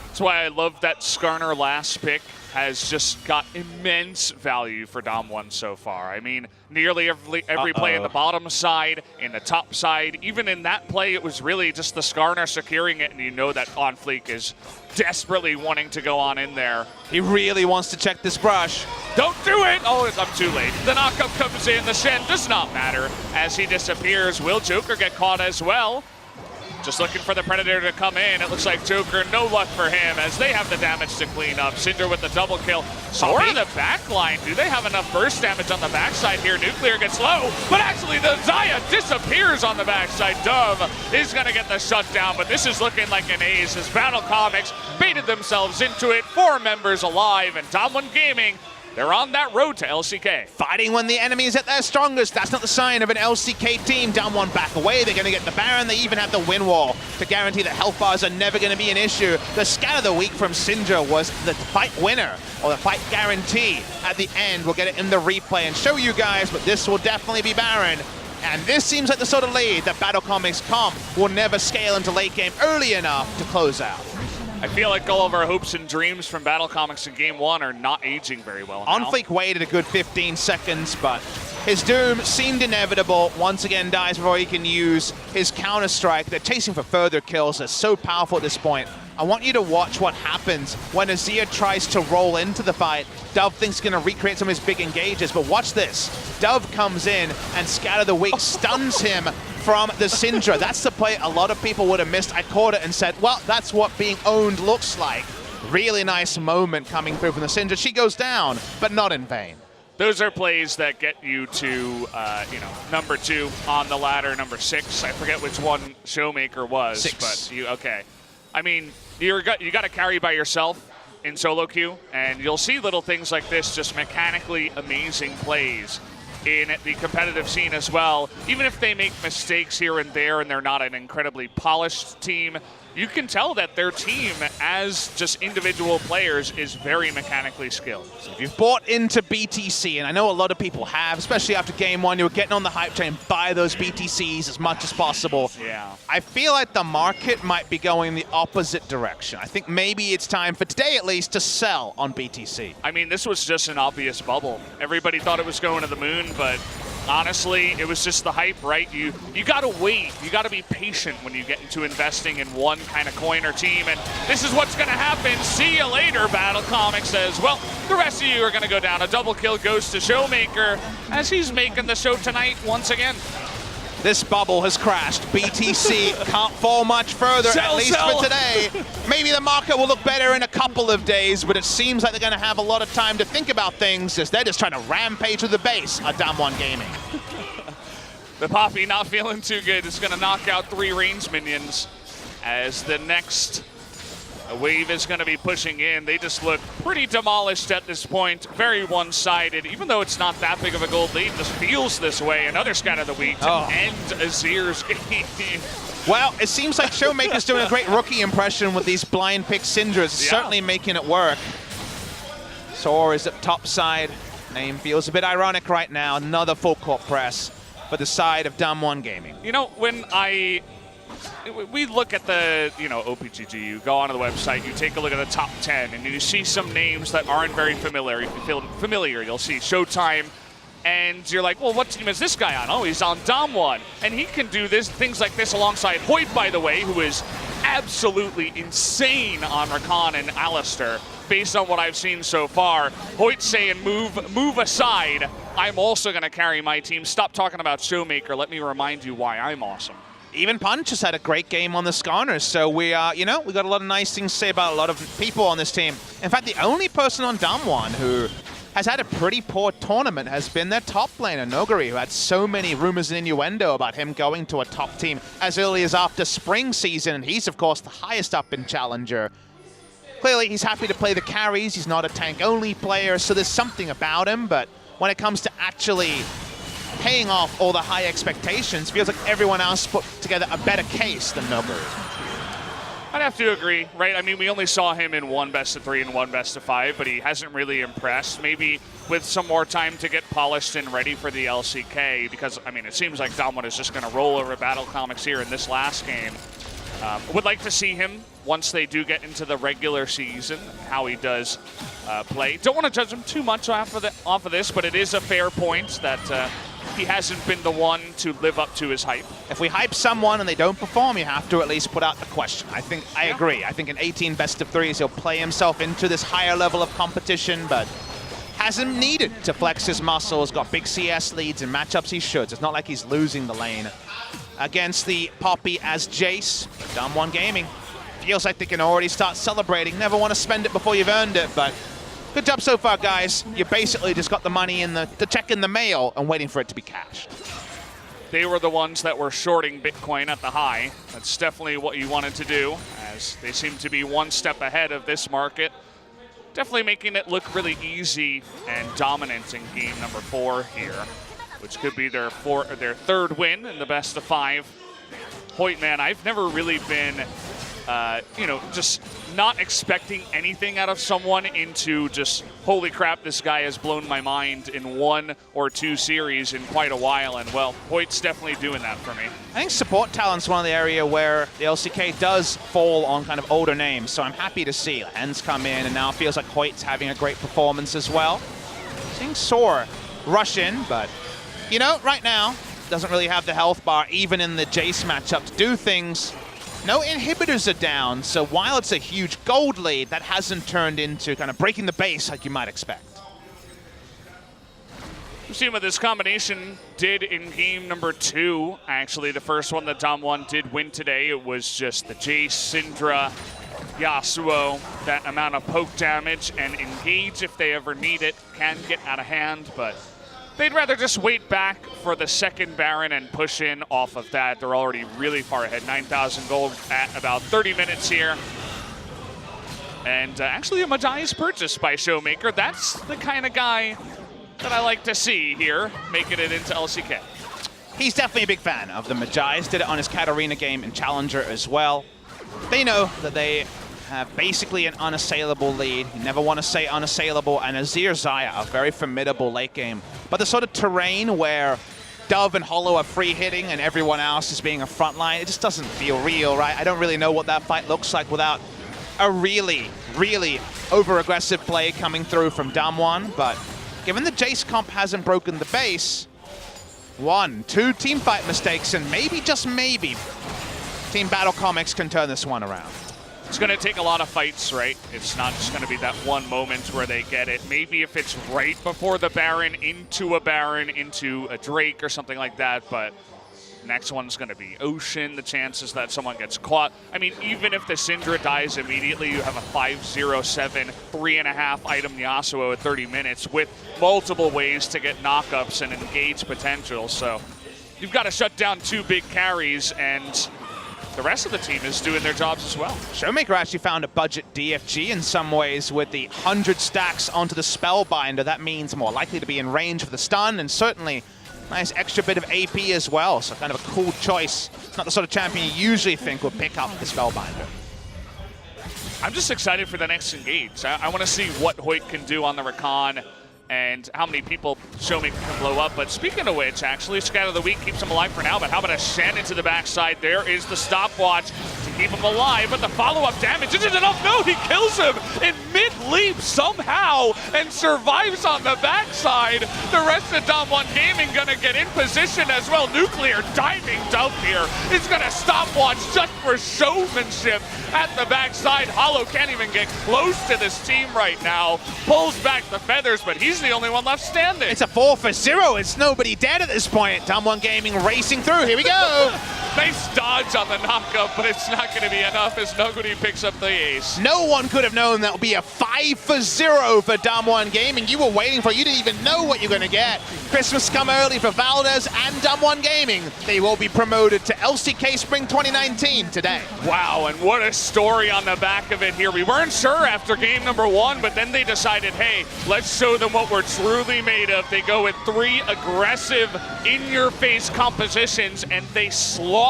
That's why I love that Skarner last pick has just got immense value for DAMWON so far. I mean, nearly every play in the bottom side, in the top side, even in that play, it was really just the Skarner securing it, and you know that On Fleek is desperately wanting to go on in there. He really wants to check this brush. Don't do it! Oh, I'm too late. The knockup comes in, the Shen does not matter. As he disappears, will Joker get caught as well? Just looking for the Predator to come in. It looks like Joker, no luck for him as they have the damage to clean up. Cinder with the double kill. Sora in the back line. Do they have enough burst damage on the backside here? Nuclear gets low, but actually the Zaya disappears on the backside. Dove is going to get the shutdown, but this is looking like an ace as BattleComics baited themselves into it. 4 members alive, and DAMWON Gaming, they're on that road to LCK. Fighting when the enemy is at their strongest. That's not the sign of an LCK team. DAMWON back away. They're going to get the Baron. They even have the win wall to guarantee that health bars are never going to be an issue. The scat of the week from Syndra was the fight winner, or the fight guarantee. At the end, we'll get it in the replay and show you guys, but this will definitely be Baron. And this seems like the sort of lead that BattleComics comp will never scale into late game early enough to close out. I feel like all of our hopes and dreams from BattleComics in Game 1 are not aging very well now. On Fleek waited a good 15 seconds, but his doom seemed inevitable. Once again, dies before he can use his counter-strike. They're chasing for further kills. They're so powerful at this point. I want you to watch what happens when Azir tries to roll into the fight. Dove thinks he's going to recreate some of his big engages, but watch this. Dove comes in and Scatter the Weak stuns him from the Syndra. That's the play a lot of people would have missed. I caught it and said, well, that's what being owned looks like. Really nice moment coming through from the Syndra. She goes down, but not in vain. Those are plays that get you to, number 2 on the ladder, number 6. I forget which one Showmaker was. 6. But okay. I mean, you got to carry by yourself in solo queue, and you'll see little things like this, just mechanically amazing plays in the competitive scene as well. Even if they make mistakes here and there and they're not an incredibly polished team, you can tell that their team, as just individual players, is very mechanically skilled. So if you've bought into BTC, and I know a lot of people have, especially after Game 1, you were getting on the hype train, buy those BTCs as much as possible. Yeah. I feel like the market might be going the opposite direction. I think maybe it's time, for today at least, to sell on BTC. I mean, this was just an obvious bubble. Everybody thought it was going to the moon, but honestly, it was just the hype, right? You gotta wait. You gotta be patient when you get into investing in one kind of coin or team, and this is what's gonna happen. See you later, BattleComics says. Well, the rest of you are gonna go down. A double kill goes to Showmaker as he's making the show tonight once again. This bubble has crashed. BTC can't fall much further, at least for today. Maybe the market will look better in a couple of days, but it seems like they're going to have a lot of time to think about things as they're just trying to rampage to the base at DAMWON Gaming. The Poppy not feeling too good. It's going to knock out 3 range minions as the next wave is going to be pushing in. They just look pretty demolished at this point. Very one-sided. Even though it's not that big of a gold lead, this feels this way. Another scat of the week to end Azir's game. Well, it seems like Showmaker's doing a great rookie impression with these blind pick Syndras. Certainly making it work. Sora is up top side. Name feels a bit ironic right now. Another full court press for the side of DAMWON Gaming. You know, when we look at the, OPGG, you go onto the website, you take a look at the top 10, and you see some names that aren't very familiar. If you feel familiar, you'll see Showtime, and you're like, well, what team is this guy on? Oh, he's on DAMWON, and he can do things like this alongside Hoyt, by the way, who is absolutely insane on Rakan and Alistair, based on what I've seen so far. Hoyt saying, move aside. I'm also going to carry my team. Stop talking about Showmaker. Let me remind you why I'm awesome. Even Punch has had a great game on the Skarners, so we got a lot of nice things to say about a lot of people on this team. In fact, the only person on DAMWON who has had a pretty poor tournament has been their top laner, Nogari, who had so many rumors and innuendo about him going to a top team as early as after spring season, and he's, of course, the highest up in Challenger. Clearly, he's happy to play the carries. He's not a tank-only player, so there's something about him, but when it comes to actually paying off all the high expectations, feels like everyone else put together a better case than Milbury. I'd have to agree, right? I mean, we only saw him in one best-of-3 and one best-of-5, but he hasn't really impressed. Maybe with some more time to get polished and ready for the LCK, because, I mean, it seems like DAMWON is just going to roll over BattleComics here in this last game. Would like to see him once they do get into the regular season, how he does play. Don't want to judge him too much off of this, but it is a fair point that he hasn't been the one to live up to his hype. If we hype someone and they don't perform, you have to at least put out the question. I agree. I think in 18 best-of-3s, he'll play himself into this higher level of competition, but hasn't needed to flex his muscles, got big CS leads in matchups he should. It's not like he's losing the lane. Against the Poppy as Jace, DAMWON Gaming feels like they can already start celebrating. Never want to spend it before you've earned it, but good job so far, guys. You basically just got the money in the check in the mail and waiting for it to be cashed. They were the ones that were shorting Bitcoin at the high. That's definitely what you wanted to do, as they seem to be one step ahead of this market. Definitely making it look really easy and dominant in game number 4 here, which could be their third win in the best-of-5. Hoyt, man, I've never really been, just not expecting anything out of someone into just, holy crap, this guy has blown my mind in 1 or 2 series in quite a while. And, well, Hoyt's definitely doing that for me. I think support talent's one of the area where the LCK does fall on kind of older names, so I'm happy to see Hens come in, and now it feels like Hoyt's having a great performance as well. Seeing Soar rush in, but, you know, right now, doesn't really have the health bar, even in the Jace matchup, to do things. No inhibitors are down, so while it's a huge gold lead, that hasn't turned into kind of breaking the base like you might expect. We've seen what this combination did in game number 2. Actually, the first one that DAMWON did win today, it was just the Jace, Syndra, Yasuo. That amount of poke damage and engage if they ever need it can get out of hand, but they'd rather just wait back for the second Baron and push in off of that. They're already really far ahead, 9,000 gold at about 30 minutes here. And actually a Maji's purchase by Showmaker. That's the kind of guy that I like to see here, making it into LCK. He's definitely a big fan of the Magi's. Did it on his Katarina game in Challenger as well. They know that they have basically an unassailable lead. You never want to say unassailable, and Azir Xayah, a very formidable late game. But the sort of terrain where Dove and Hollow are free hitting and everyone else is being a frontline, it just doesn't feel real, right? I don't really know what that fight looks like without a really, really over-aggressive play coming through from DAMWON. But given the Jace comp hasn't broken the base, 1, 2 teamfight mistakes, and maybe, just maybe, Team BattleComics can turn this one around. It's going to take a lot of fights, right? It's not just going to be that one moment where they get it. Maybe if it's right before the Baron, into a Drake or something like that, but next one's going to be Ocean. The chances that someone gets caught. I mean, even if the Syndra dies immediately, you have a 5-0-7, 3.5 item Yasuo at 30 minutes with multiple ways to get knockups and engage potential. So you've got to shut down 2 big carries, and the rest of the team is doing their jobs as well. Showmaker actually found a budget DFG in some ways with the 100 stacks onto the Spellbinder. That means more likely to be in range for the stun, and certainly nice extra bit of AP as well. So kind of a cool choice. Not the sort of champion you usually think would pick up the Spellbinder. I'm just excited for the next engage. I want to see what Hoyt can do on the Rakan and how many people Showmaker can blow up. But speaking of which, actually, Scout of the Week keeps him alive for now, but how about a Shen into the backside? There is the stopwatch to keep him alive, but the follow-up damage isn't enough. No, he kills him in mid-leap somehow and survives on the backside. The rest of DAMWON Gaming gonna get in position as well. Nuclear diving dump here. It's gonna stopwatch just for showmanship at the backside. Hollow can't even get close to this team right now. Pulls back the feathers, but he's the only one left standing. It's a 4-for-0. It's nobody dead at this point. DAMWON Gaming racing through. Here we go. Nice dodge on the knockup, but it's not going to be enough as Noguri picks up the ace. No one could have known that would be a 5-0 for DAMWON Gaming. You were waiting for it. You didn't even know what you're going to get. Christmas come early for Valdez and DAMWON Gaming. They will be promoted to LCK Spring 2019 today. Wow, and what a story on the back of it here. We weren't sure after game number 1, but then they decided, hey, let's show them what we're truly made of. They go with 3 aggressive, in-your-face compositions, and they slaughter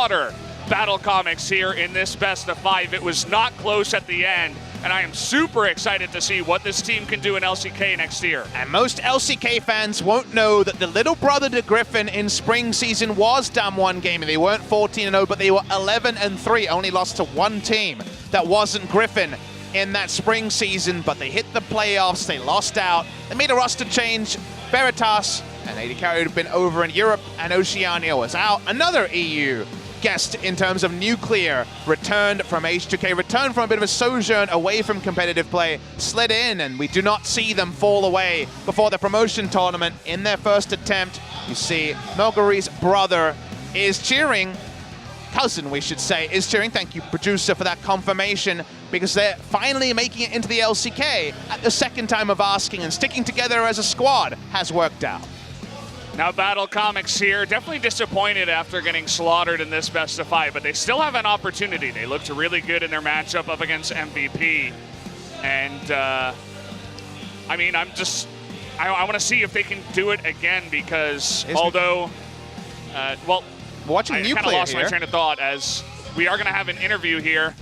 BattleComics here in this best of 5. It was not close at the end, and I am super excited to see what this team can do in LCK next year. And most LCK fans won't know that the little brother to Griffin in spring season was DAMWON Gaming. They weren't 14-0, but they were 11-3, only lost to one team that wasn't Griffin in that spring season, but they hit the playoffs, they lost out, they made a roster change. Veritas and AD Carry had been over in Europe, and Oceania was out. Another EU guest in terms of Nuclear returned from H2K, returned from a bit of a sojourn away from competitive play, slid in, and we do not see them fall away before the promotion tournament in their first attempt. You see Noguri's brother is cheering, cousin we should say, is cheering. Thank you, producer, for that confirmation, because they're finally making it into the LCK at the second time of asking, and sticking together as a squad has worked out. Now BattleComics here, definitely disappointed after getting slaughtered in this best of 5, but they still have an opportunity. They looked really good in their matchup up against MVP. And I mean, I want to see if they can do it again, because although, well, watching Nuclear I kind of lost my train of thought, as we are going to have an interview here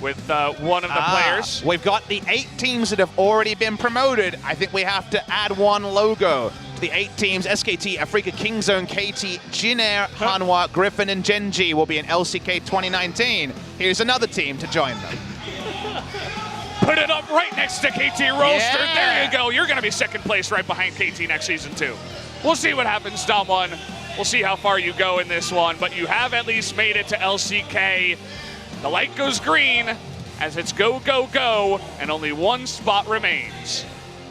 with one of the players. We've got the 8 teams that have already been promoted. I think we have to add one logo to the 8 teams. SKT, Afrika, Kingzone, KT, Jin-Air, Hanwha, Griffin, and Genji will be in LCK 2019. Here's another team to join them. Put it up right next to KT Roaster. Yeah. There you go. You're going to be second place right behind KT next season, too. We'll see what happens, DAMWON. We'll see how far you go in this one, but you have at least made it to LCK. The light goes green as it's go, go, go, and only one spot remains.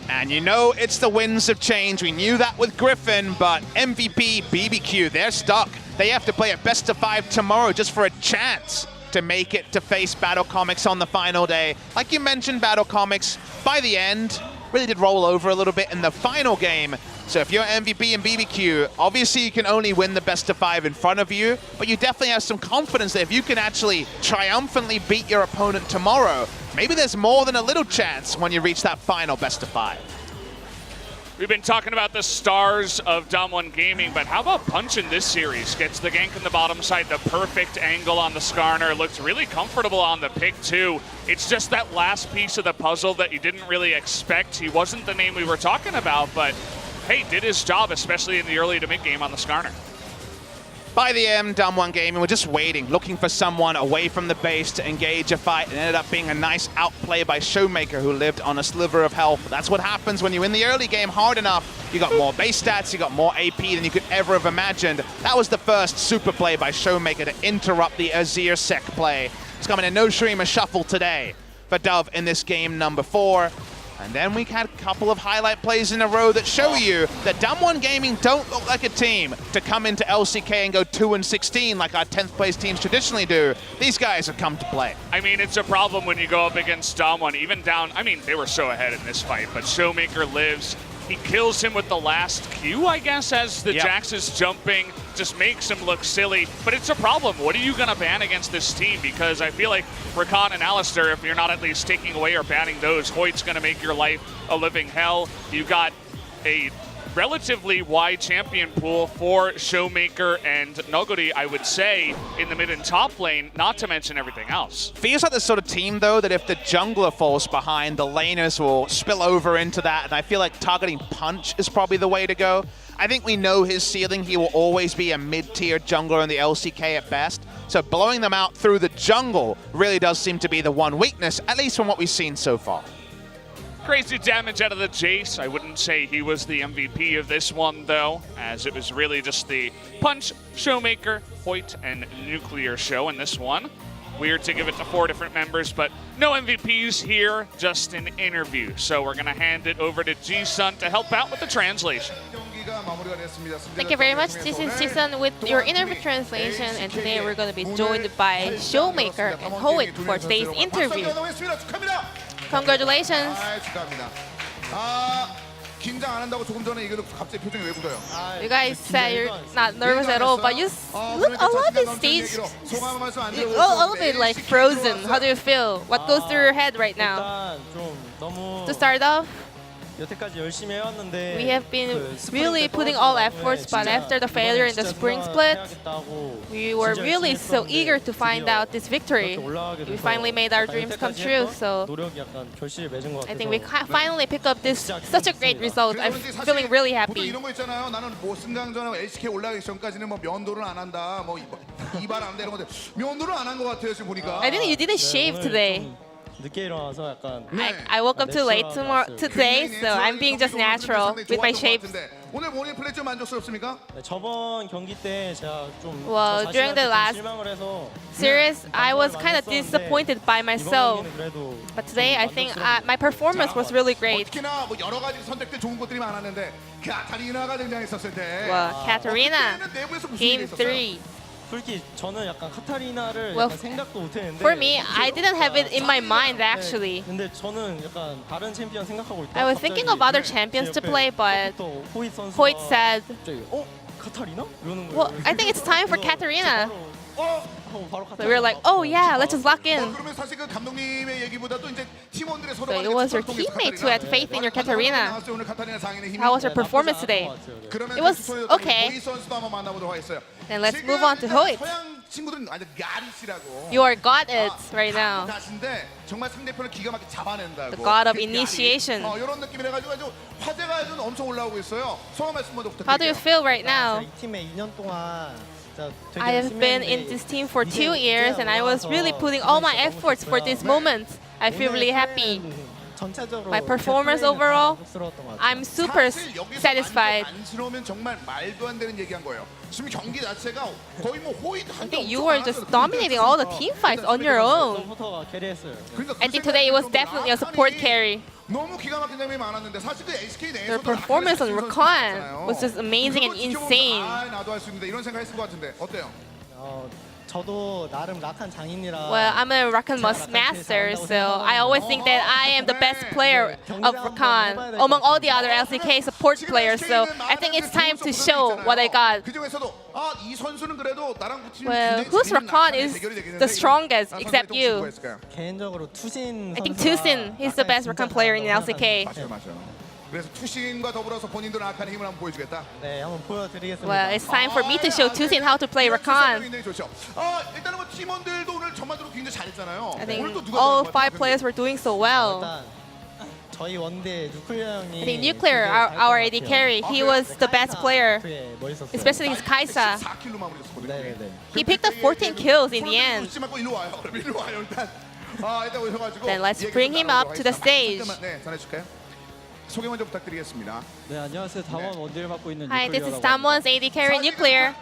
And you know it's the winds of change. We knew that with Griffin, but MVP, BBQ, they're stuck. They have to play a best of 5 tomorrow just for a chance to make it to face BattleComics on the final day. Like you mentioned, BattleComics, by the end, really did roll over a little bit in the final game. So if you're MVP and BBQ, obviously you can only win the best of 5 in front of you, but you definitely have some confidence that if you can actually triumphantly beat your opponent tomorrow, maybe there's more than a little chance when you reach that final best of 5. We've been talking about the stars of DAMWON Gaming, but how about Punch in this series? Gets the gank in the bottom side, the perfect angle on the Skarner, looks really comfortable on the pick too. It's just that last piece of the puzzle that you didn't really expect. He wasn't the name we were talking about, but hey, did his job, especially in the early to mid game on the Skarner. By the end, DAMWON Gaming were just waiting, looking for someone away from the base to engage a fight, and ended up being a nice outplay by Showmaker, who lived on a sliver of health. That's what happens when you win the early game hard enough. You got more base stats, you got more AP than you could ever have imagined. That was the first super play by Showmaker to interrupt the Azir Sec play. It's coming in no Shurima Shuffle today for Dove in this game number 4. And then we had a couple of highlight plays in a row that show you that DAMWON Gaming don't look like a team to come into LCK and go 2-16 like our 10th place teams traditionally do. These guys have come to play. I mean, it's a problem when you go up against DAMWON, even down, I mean, they were so ahead in this fight, but Showmaker lives. He kills him with the last Q, I guess, as the Jax is jumping. Just makes him look silly. But it's a problem. What are you going to ban against this team? Because I feel like Rakan and Alistair, if you're not at least taking away or banning those, Hoyt's going to make your life a living hell. You got a relatively wide champion pool for Showmaker and Noguri, I would say, in the mid and top lane, not to mention everything else. Feels like the sort of team, though, that if the jungler falls behind, the laners will spill over into that, and I feel like targeting Punch is probably the way to go. I think we know his ceiling. He will always be a mid-tier jungler in the LCK at best, so blowing them out through the jungle really does seem to be the one weakness, at least from what we've seen so far. Crazy damage out of the Jace. I wouldn't say he was the MVP of this one, though, as it was really just the Punch, Showmaker, Hoyt, and Nuclear show in this one. Weird to give it to 4 different members, but no MVPs here, just an interview. So we're going to hand it over to G-Sun to help out with the translation. Thank you very much. This is Jason with your interview translation, and today we're going to be joined by Showmaker and Hoyt for today's interview. Congratulations. You guys said you're not nervous at all, but you look a little bit staged, a little bit like frozen. How do you feel? What goes through your head right now? To start off, we have been really putting all efforts, but after the failure in the spring split, we were really so eager to find out this victory. We finally made our dreams come true, so I think we finally pick up this such a great result. I'm feeling really happy. I think you didn't shave today. I woke up too late today, so I'm being just natural with my shapes. Well, during the last series, I was kind of disappointed by myself. But today, I think my performance was really great. Well, Katarina, game 3. Well, for me, I didn't have it in my mind actually. I was thinking of other champions to play, but Hoyt said, well, I think it's time for Katarina. So we were like, oh yeah, let's just lock in. So it was your teammates who had faith in your Katarina. How was her performance today? It was okay. Then let's move on to Hoyt. You are god it right now. The god of initiation. How do you feel right now? I have been in this team for 2 years, and I was really putting all my efforts for this moment. I feel really happy. My performance overall, I'm super satisfied. I think you were just dominating all the team fights on your own. I think today it was definitely a support carry. Their performance on Rakan was just amazing and insane. Well, I'm a Rakan master, so I always think that I am the best player of Rakan among all the other LCK support players, so I think it's time to show what I got. Well, whose Rakan is the strongest except you? I think Tusin is the best Rakan player in LCK. Well, it's time for me to show Tusin how to play Rakan. I think all 5 players were doing so well. I think Nuclear, our AD carry, he was the best player, especially his Kaisa. He picked up 14 kills in the end. Then let's bring him up to the stage. Hi, this is DAMWON's AD carry Nuclear.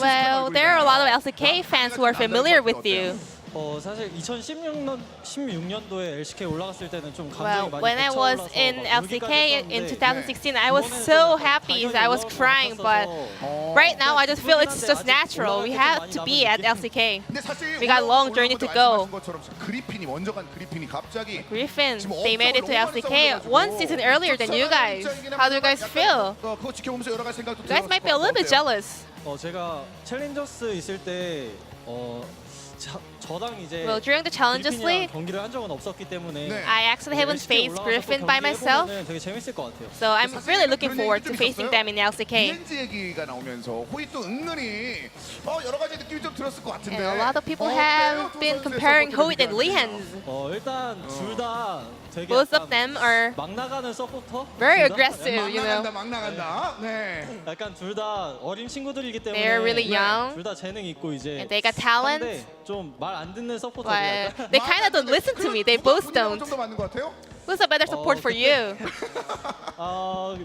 Well, there are a lot of LCK fans who are familiar with you. Well, when I was in LCK in 2016, I was so happy, I was crying, but right now I just feel it's just natural. We have to be at LCK. We got a long journey to go. Griffin, they made it to LCK 1 season earlier than you guys. How do you guys feel? You guys might be a little bit jealous. Well, during the Challenges League, I actually haven't faced Griffin by myself, so I'm really looking forward to facing them in LCK. And a lot of people have been comparing Hoyt and Lihans. Both of them are very aggressive, you know. They're really young, and they got talent. But they kind of don't listen to me. They both don't. Who's a better support for you? Well,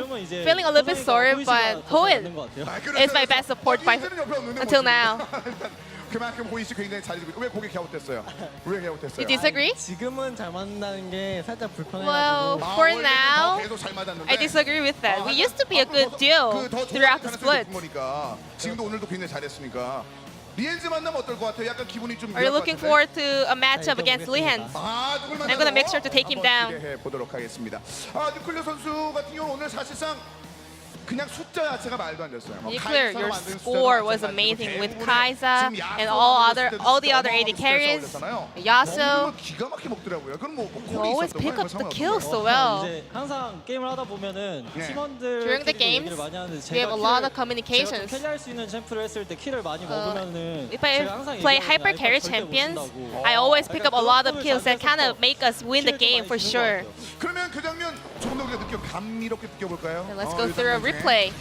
I'm feeling a little bit sorry, but Hoyt is my best support until now. 그만큼 호이 씨 굉장히 잘해주고 있고 왜 고개 갸웃됐어요? 왜 갸웃됐어요? You disagree? 지금은 잘 맞는다는 게 살짝 Well, 불편해가지고 for 원래는 now, 더 계속 잘 맞았는데. I disagree with that. We used to be a good duo throughout the split. 거니까. 지금도 오늘도 굉장히 잘했으니까. 리엔즈 만나면 어떨 것 같아요? 약간 기분이 좀. Are you looking forward to a matchup against Lihan? 누굴 I'm gonna make sure to take him down. 기대해 보도록 하겠습니다. 뉴클리어 선수 같은 경우는 오늘 사실상 그냥 숫자 자체가 말도 안 됐어요. Nuclear, your score was amazing with Kai'Sa and all the other AD carries. Yasuo, 기가 막히게 먹더라고요. 그럼 you always pick up the kills so well. 이제 항상 게임을 하다 보면은 팀원들 During the games, 많이 하는데 we have a lot of 제가 또 communications. 캐리할 수 있는 챔프를 했을 때 킬을 많이 먹으면은 If I 제가 항상 play 얘기하거든요. hyper carry 절대 못 champions, 준다고. I always pick up a lot of kills that kind of make us win the game for sure. 그러면 그 장면 조금 더 우리가 감미롭게 느껴볼까요? Let's go through a replay.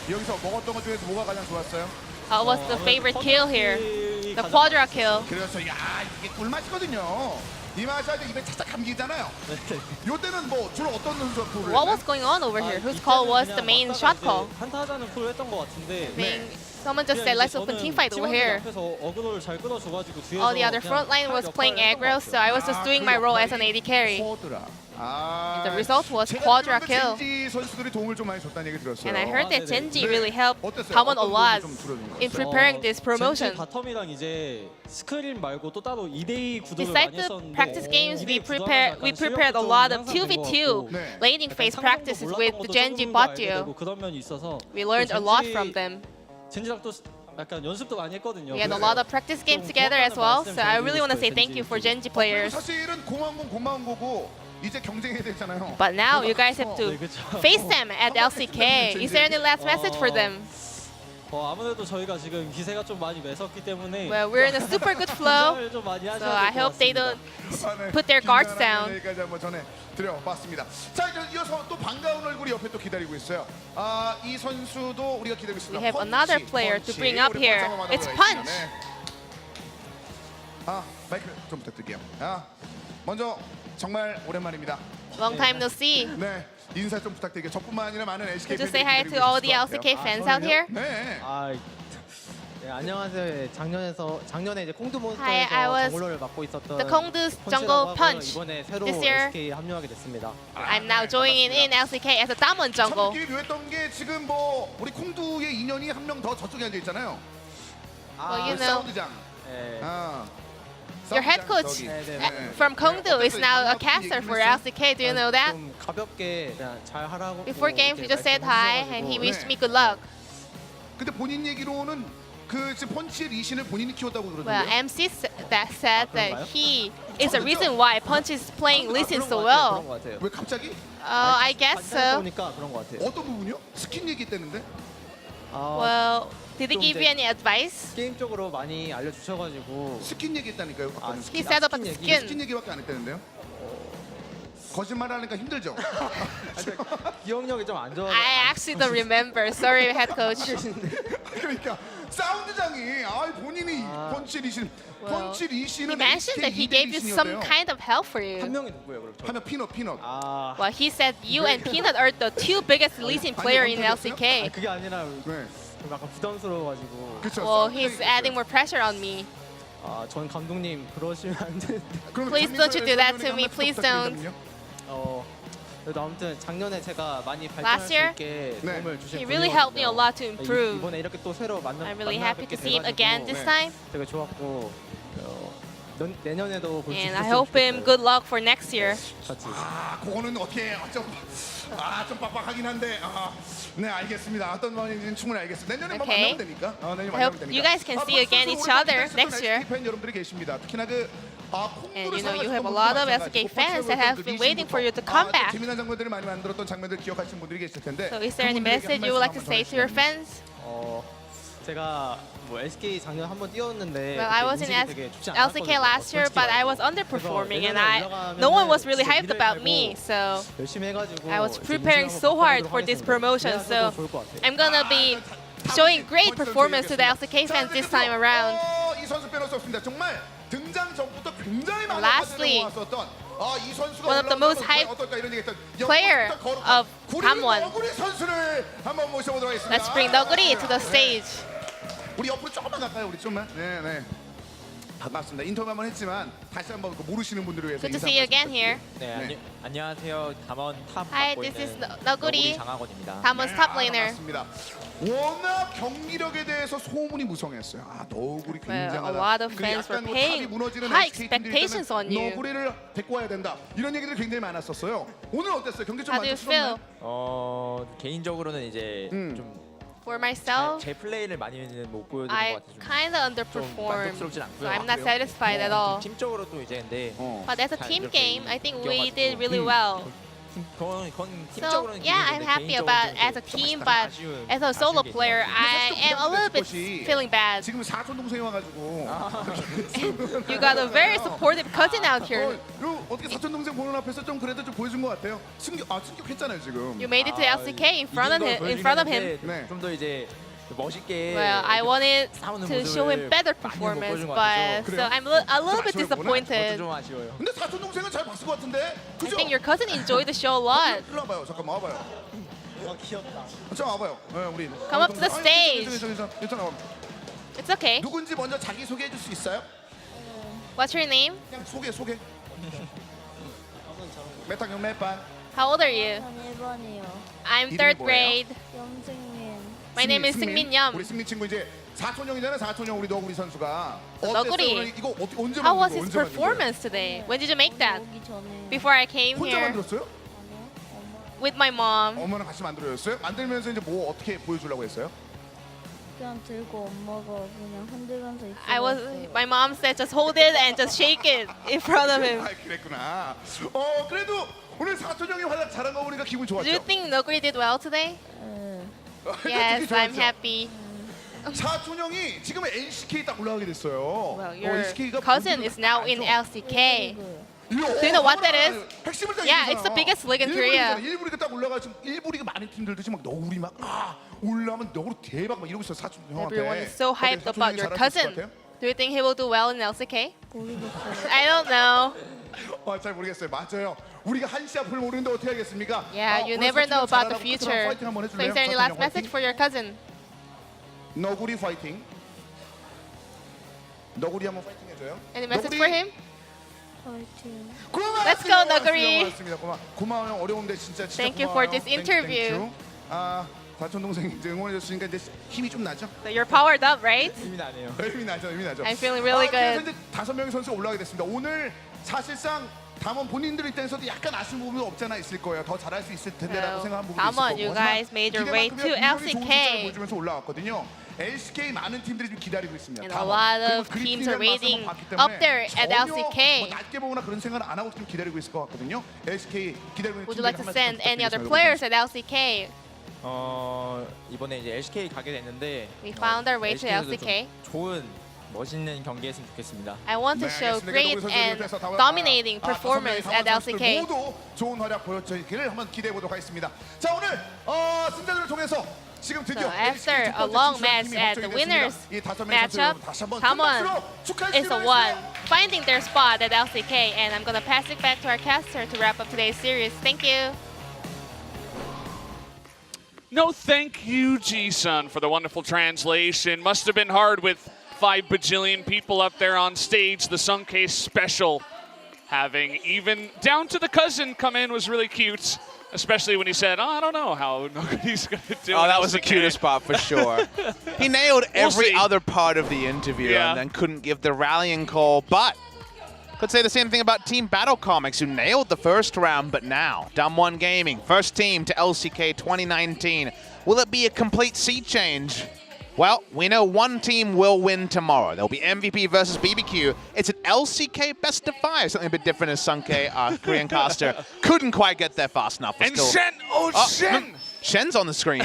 여기서 먹었던 것 중에서 뭐가 가장 좋았어요? What's the favorite kill here? The quadra kill. 그래서 이게 꿀맛이거든요. 이 맛이 아주 입에 착착 감기잖아요. 요때는 뭐 주로 어떤 선수가 꿀을 What was going on over here? Whose call was the main shot call? 한타하자는 콜을 했던 것 같은데. I think someone just said let's open team fight over here. All the other front line was playing aggro, so I was just doing my role as an AD carry. 아, The result was quadra kill. 젠지 선수들이 도움을 좀 많이 줬다는 얘기 들었어요. And I heard that Genji really helped 어땠어요? Damwon a 어떤 lot 도움을 좀 들어준 거예요? in preparing this promotion. 바텀이랑 이제 스크린 말고 또 따로 2대2 구도를 Besides 많이 the 했었는데 practice games, we 2대2 prepared a lot of 2v2 네. laning phase practices with the Genji bot duo. 그런 면이 있어서 We learned a lot from them. 젠지랑 또 약간 연습도 많이 했거든요. We had a lot of practice games together as well, so I really want to say thank you for Genji players. 사실은 고마운 거고 이제 경쟁해야 되잖아요. But now you guys have to face them at LCK. Is there any last message for them? 아무래도 저희가 지금 기세가 좀 많이 매섭기 때문에 Well, we're in a super good flow, 긴장을 좀 많이 so 하셔야 I 될 것 hope they 같습니다. don't put their guards down. 여기까지 한번 전해드려봤습니다. 자, 이제 이어서 또 반가운 얼굴이 옆에 또 기다리고 있어요. 이 선수도 우리가 기다리고 있습니다. We have another player to bring up here. It's Punch. 마이크 좀 부탁드릴게요. 먼저 정말 오랜만입니다. Long time no see. 네, 인사 좀 부탁드릴게요. 저뿐만 아니라 많은 LCK Could you say hi to all the LCK fans out here? 네. 네, 안녕하세요. 작년에 이제 Hi, I 콩두몬스터에서 was 정글러를 맡고 있었던 the Kongdu's 펀치라고 Jungle 하고요. Punch. 이번에 새로 This year, SK에 합류하게 됐습니다. I'm now joining in LCK as a Damwon 참 jungle. 느낌이 묘했던 게 지금 뭐 우리 콩두의 인연이 한 명 더 저쪽에 앉아 있잖아요. Well, you know, 사운드장. 네. your head coach from Kongdu is now a caster for LCK. Do you know that? 좀 가볍게 그냥 잘 하라고. Before games, we just said hi and he wished me good luck. 근데 본인 얘기로는 그 지금 펀치의 리신을 본인이 키웠다고 Well, 그러던데요. MC said that he is the reason why Punch is playing Lee Sin so well. 그런 것 같아요. 왜 갑자기? I guess so. 보니까 그런 것 같아요. 어떤 부분이요? 스킨 얘기했다는데? Well, did he give you any advice? 게임 쪽으로 많이 알려주셔가지고 스킨 얘기했다니까요. 아까는 He 스킨. said about the 스킨 skin. 얘기밖에 안 했다는데요? 거짓말하니까 힘들죠. 기억력이 좀 안 좋아. I actually don't remember. Sorry, head coach. 그러니까 사운드장이 본인이 펀치 리신 펀치 He 리신은 mentioned that he gave you some kind of help for you. 한 명이 누구예요, 그럼? 하면 피넛. Well, he said you and Peanut are the two biggest Lee Sin player in LCK. 그게 아니라 네. 좀 약간 부담스러워가지고. 그렇죠. Well, he's adding more pressure on me. 전 감독님 그러시면 안 되는데. Please don't you do that to me. Please don't. 그래도 아무튼 작년에 제가 많이 발전할 Last 수 year, 있게 네. 도움을 주신 He really helped me a lot to improve. 이번에 이렇게 또 새로 I'm really happy to see him again this 네. time. 되게 좋았고 내년에도 볼 수 And 있었으면 I hope him 좋겠어요. good luck for next year. 같이. 그거는 어떻게 좀 빡빡하긴 한데 네 알겠습니다. 어떤 마음인지는 충분히 알겠습니다. 내년에 뭐 Okay. 만나면 되니까. 내년에 I 만나면 hope 되니까. you guys can see again each other next year. 팬 여러분들이 계십니다. 특히나 And you know, you have a lot of LCK fans that have been waiting for you to come back. 재미난 장면들을 많이 만들었던 장면들 기억하시는 분들이 계실 텐데. So is there any message you would like to say to your fans? 제가 뭐 SK 작년 한번 뛰었는데 Well, I was in LCK last year, 솔직히 but I 말해서. was underperforming, and 내년에 no one was 올라가면은 really hyped 진짜 about 미래를 me. 깔고 So 열심히 해가지고 I was 이제 preparing 우승하고 so hard 바꿔보도록 for this 하겠습니다. promotion. So 그래야 좋을 것 같아요. I'm gonna be showing great performance to the LCK fans this time around. 이 선수 빼놓을 수 없습니다. 정말 등장 전부터 굉장히 많은 Lastly, 모았었던 이 선수가 one of the most hyped 어떨까 이런 얘기했던 player of Damwon. 너구리 선수를 한번 모셔보도록 하겠습니다. Let's bring Noguri to the stage. 우리 옆으로 조금만 갈까요? 우리 좀만. 네. 반갑습니다. 인터뷰 한번 했지만 다시 한번 모르시는 분들을 위해서 Good to 인사 see you 한번 again here. 네, 안녕하세요. 담원 탑 Hi, 맡고 this is 있는 너구리. 장학원입니다. Damon's top laner. 반갑습니다. 워낙 경기력에 대해서 소문이 무성했어요. 너구리 굉장하다. a lot of 그리고 fans were 약간 탑이 paying 무너지는 high SK 팀들이 expectations on 있다면 you. 너구리를 데리고 와야 된다. 이런 얘기들이 굉장히 많았었어요. 오늘 어땠어요? 경기 좀 How do you feel? 만족스럽나요? 개인적으로는 이제 좀 For myself, 제 플레이를 많이는 못 보여드린 I 것 같아서 kind of 좀 underperformed. 만족스럽진 않고요. So I'm not satisfied at all. 팀적으로 또 이제 근데 But as a team game, I think we 이겨가지고. did really well. 그건 So 팀적으로는 yeah, I'm happy about as a team, but as a solo player, I am a little bit feeling bad. 지금 사촌 동생이 와가지고 You got a very supportive cousin out here. 어떻게 사촌 동생 보는 앞에서 좀 그래도 좀 보여준 것 같아요. 승격했잖아요 지금. You made it to LCK in front of him. 네. 좀 더 이제 멋있게 Well, I wanted 싸우는 to show him 모습을 better 많이 못 performance, 보여준 것 but 같아서 so I'm a little bit 그것도 disappointed. 좀 아쉬워요. 근데 사촌 동생은 잘 봤을 것 같은데. I 그죠? think your cousin enjoyed the show a lot. 일로 와봐요. 잠깐만 와봐요. 자 와봐요. 네, 우리. Come up to the stage. 괜찮아. It's okay. 누군지 먼저 자기 소개해 줄 수 있어요? What's your name? 그냥 소개. 몇 학년 몇 반? How old are you? 전 1번이요. I'm 이름이 third 뭐예요? grade. 염승민. My name is 승민 Yum. 우리 승민 친구 이제 사촌형이잖아요. 사촌형 우리 너구리 선수가. 너구리. 어땠어요? 오늘 이거 언제 How 만든 was 거예요? his 언제 만든 거예요? performance today? When did you make that? 오기 전에 Before I came 혼자 here 만들었어요? 아니요. 엄마 with my mom. 어머랑 같이 만들어줬어요? 만들면서 이제 뭐 어떻게 보여주려고 했어요? 그냥 들고 엄마가 그냥 흔들면서 있어요. My mom said just hold it and just shake it in front of him. 아 그랬구나. 그래도 오늘 사촌형이 활약 잘한 거 보니까 기분 좋았죠? Do you think Noguri did well today? 네. Yes, 되게 I'm 좋았죠? happy. 사촌형이 지금 LCK 딱 올라가게 됐어요. Well, your LCK가 cousin is now in LCK. 그리고요. Do you know what that is? 핵심을 딱 Yeah, 얘기하잖아. it's the biggest league in Korea. 일부 리그 딱 올라가 지금 일부 리그 많은 팀들도 지금 막 너구리 막 올라오면 너구리 대박 막 이러고 있어 사촌 형한테. Everyone is so hyped 어때, about 사촌 your 형이 잘할 수 있을 것 cousin. 같아요? Do you think he will do well in LCK? 모르겠어요. I don't know. 잘 모르겠어요. 맞아요. 우리가 한시 앞을 모르는데 어떻게 하겠습니까? Yeah, you 오늘 never know 사촌 형 about the 잘하라고 future. 끝으로 파이팅 한번 So 해줄래요? is there any 사촌 last 형 message 파이팅? for your cousin? 너구리 파이팅. 너구리 한번 파이팅 해줘요. Any message 너구리. for him? 파이팅. Let's go, 너구리. 고맙습니다. 고마워요. 어려운데 진짜 Thank you 고마워요. for this Thank interview. you. 사촌 동생 이제 응원해줬으니까 이제 힘이 좀 나죠? So you're powered up, right? 힘이 나네요. 힘이 나죠. I'm feeling really 그래서 good. 이제 5명의 선수가 올라가게 됐습니다. 오늘 사실상 담원 본인들 입장에서도 약간 아쉬운 부분이 없잖아 있을 거예요. 더 잘할 수 있을 텐데라고 So, 생각한 부분이 있을 Damwon, 거고. you guys made your way to LCK. 보여주면서 올라왔거든요. LCK 많은 팀들이 좀 기다리고 있습니다. And a 담원. lot 그리고 of 그 teams 팀이랑 are waiting 맞서서 봤기 up 때문에 there at 전혀 LCK. 뭐 낮게 보거나 그런 생각을 안 하고 좀 기다리고 있을 것 같거든요. LCK 기다리고 있는 Would you like to 팀들 send 한 말씀 any other 부탁드리겠습니다. players at LCK? 이번에 이제 LCK 가게 됐는데 We found our way to LCK 에서도 LCK. 좀 좋은 멋있는 경기 했으면 좋겠습니다. I want to 네, show 알겠습니다. great 너구리 and 선수들께서 다- dominating 다섯 명의 performance 담원 at 선수들 LCK. 모두 좋은 활약 보여주기를 한번 기대해 보도록 하겠습니다. 자 오늘 승자들을 통해서 지금 드디어 So after LCK a long 진출한 match 팀이 at the 확정이 winners 됐습니다. 이 5명의 matchup, 선수 다시 한번 Damwon 큰 박수로 축하해 is the 주시기 one 바라겠습니다. finding their spot at LCK, and I'm gonna pass it back to our caster to wrap up today's series. Thank you. No, thank you, Ji-sun, for the wonderful translation. Must have been hard with 5 bajillion people up there on stage. The Suncase special, having even down to the cousin come in was really cute, especially when he said, I don't know how nobody's going to do it. Oh, that was the cutest part for sure. He nailed every see. other part of the interview Yeah. and then couldn't give the rallying call, but could say the same thing about Team BattleComics, who nailed the first round, but now DAMWON Gaming, first team to LCK 2019. Will it be a complete sea change? Well, we know one team will win tomorrow. There'll be MVP versus BBQ. It's an LCK best of 5, something a bit different as Sunke, our Korean caster, couldn't quite get there fast enough. And Shen! Oh, Shen! Shen's on the screen.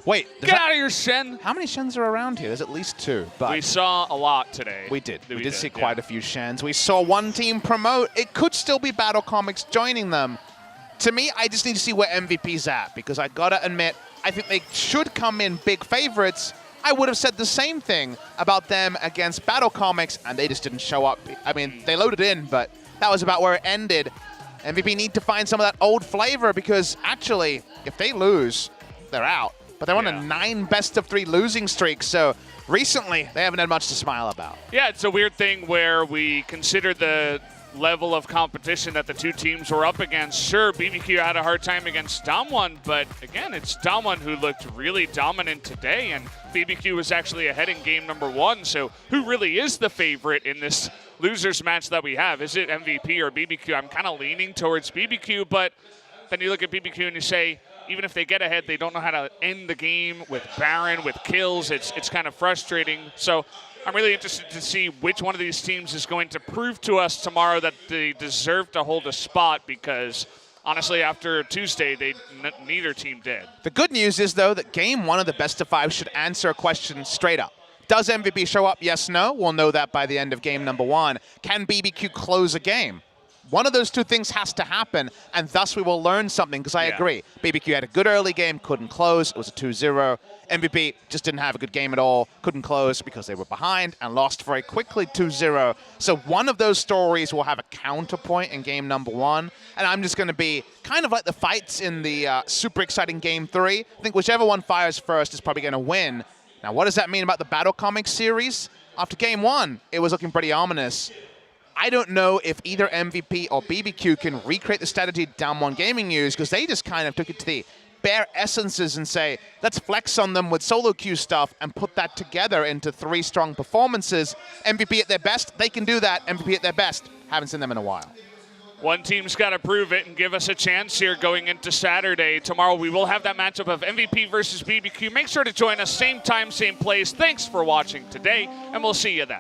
Wait, Get out of here, Shen! how many Shens are around here? There's at least 2. But We saw a lot today. we did see quite a few Shens. We saw one team promote. It could still be BattleComics joining them. To me, I just need to see where MVP's at, because I gotta admit, I think they should come in big favorites. I would have said the same thing about them against BattleComics, and they just didn't show up. I mean, they loaded in, but that was about where it ended. MVP need to find some of that old flavor, because actually, if they lose, they're out. but they're on Yeah. a 9 best-of-3 losing streak, so recently they haven't had much to smile about. Yeah, it's a weird thing where we consider the level of competition that the two teams were up against. Sure, BBQ had a hard time against DAMWON, but again, it's DAMWON who looked really dominant today, and BBQ was actually ahead in game number 1. So who really is the favorite in this losers match that we have? Is it MVP or BBQ? I'm kind of leaning towards BBQ, but then you look at BBQ and you say, even if they get ahead, they don't know how to end the game with Baron, with kills. It's kind of frustrating. So I'm really interested to see which one of these teams is going to prove to us tomorrow that they deserve to hold a spot, because honestly, after Tuesday, neither team did. The good news is, though, that game 1 of the best-of-5 should answer a question straight up. Does MVP show up? Yes, no? We'll know that by the end of game number 1. Can BBQ close a game? One of those two things has to happen, and thus we will learn something, because I agree. BBQ had a good early game, couldn't close. It was a 2-0. MVP just didn't have a good game at all, couldn't close because they were behind and lost very quickly 2-0. So one of those stories will have a counterpoint in game number 1, and I'm just going to be kind of like the fights in the super exciting game 3. I think whichever one fires first is probably going to win. Now, what does that mean about the BattleComics series? After game 1, it was looking pretty ominous. I don't know if either MVP or BBQ can recreate the strategy DAMWON Gaming used, because they just kind of took it to the bare essences and say, let's flex on them with solo queue stuff and put that together into 3 strong performances. MVP at their best, they can do that. MVP at their best, haven't seen them in a while. One team's got to prove it and give us a chance here going into Saturday. Tomorrow we will have that matchup of MVP versus BBQ. Make sure to join us same time, same place. Thanks for watching today, and we'll see you then.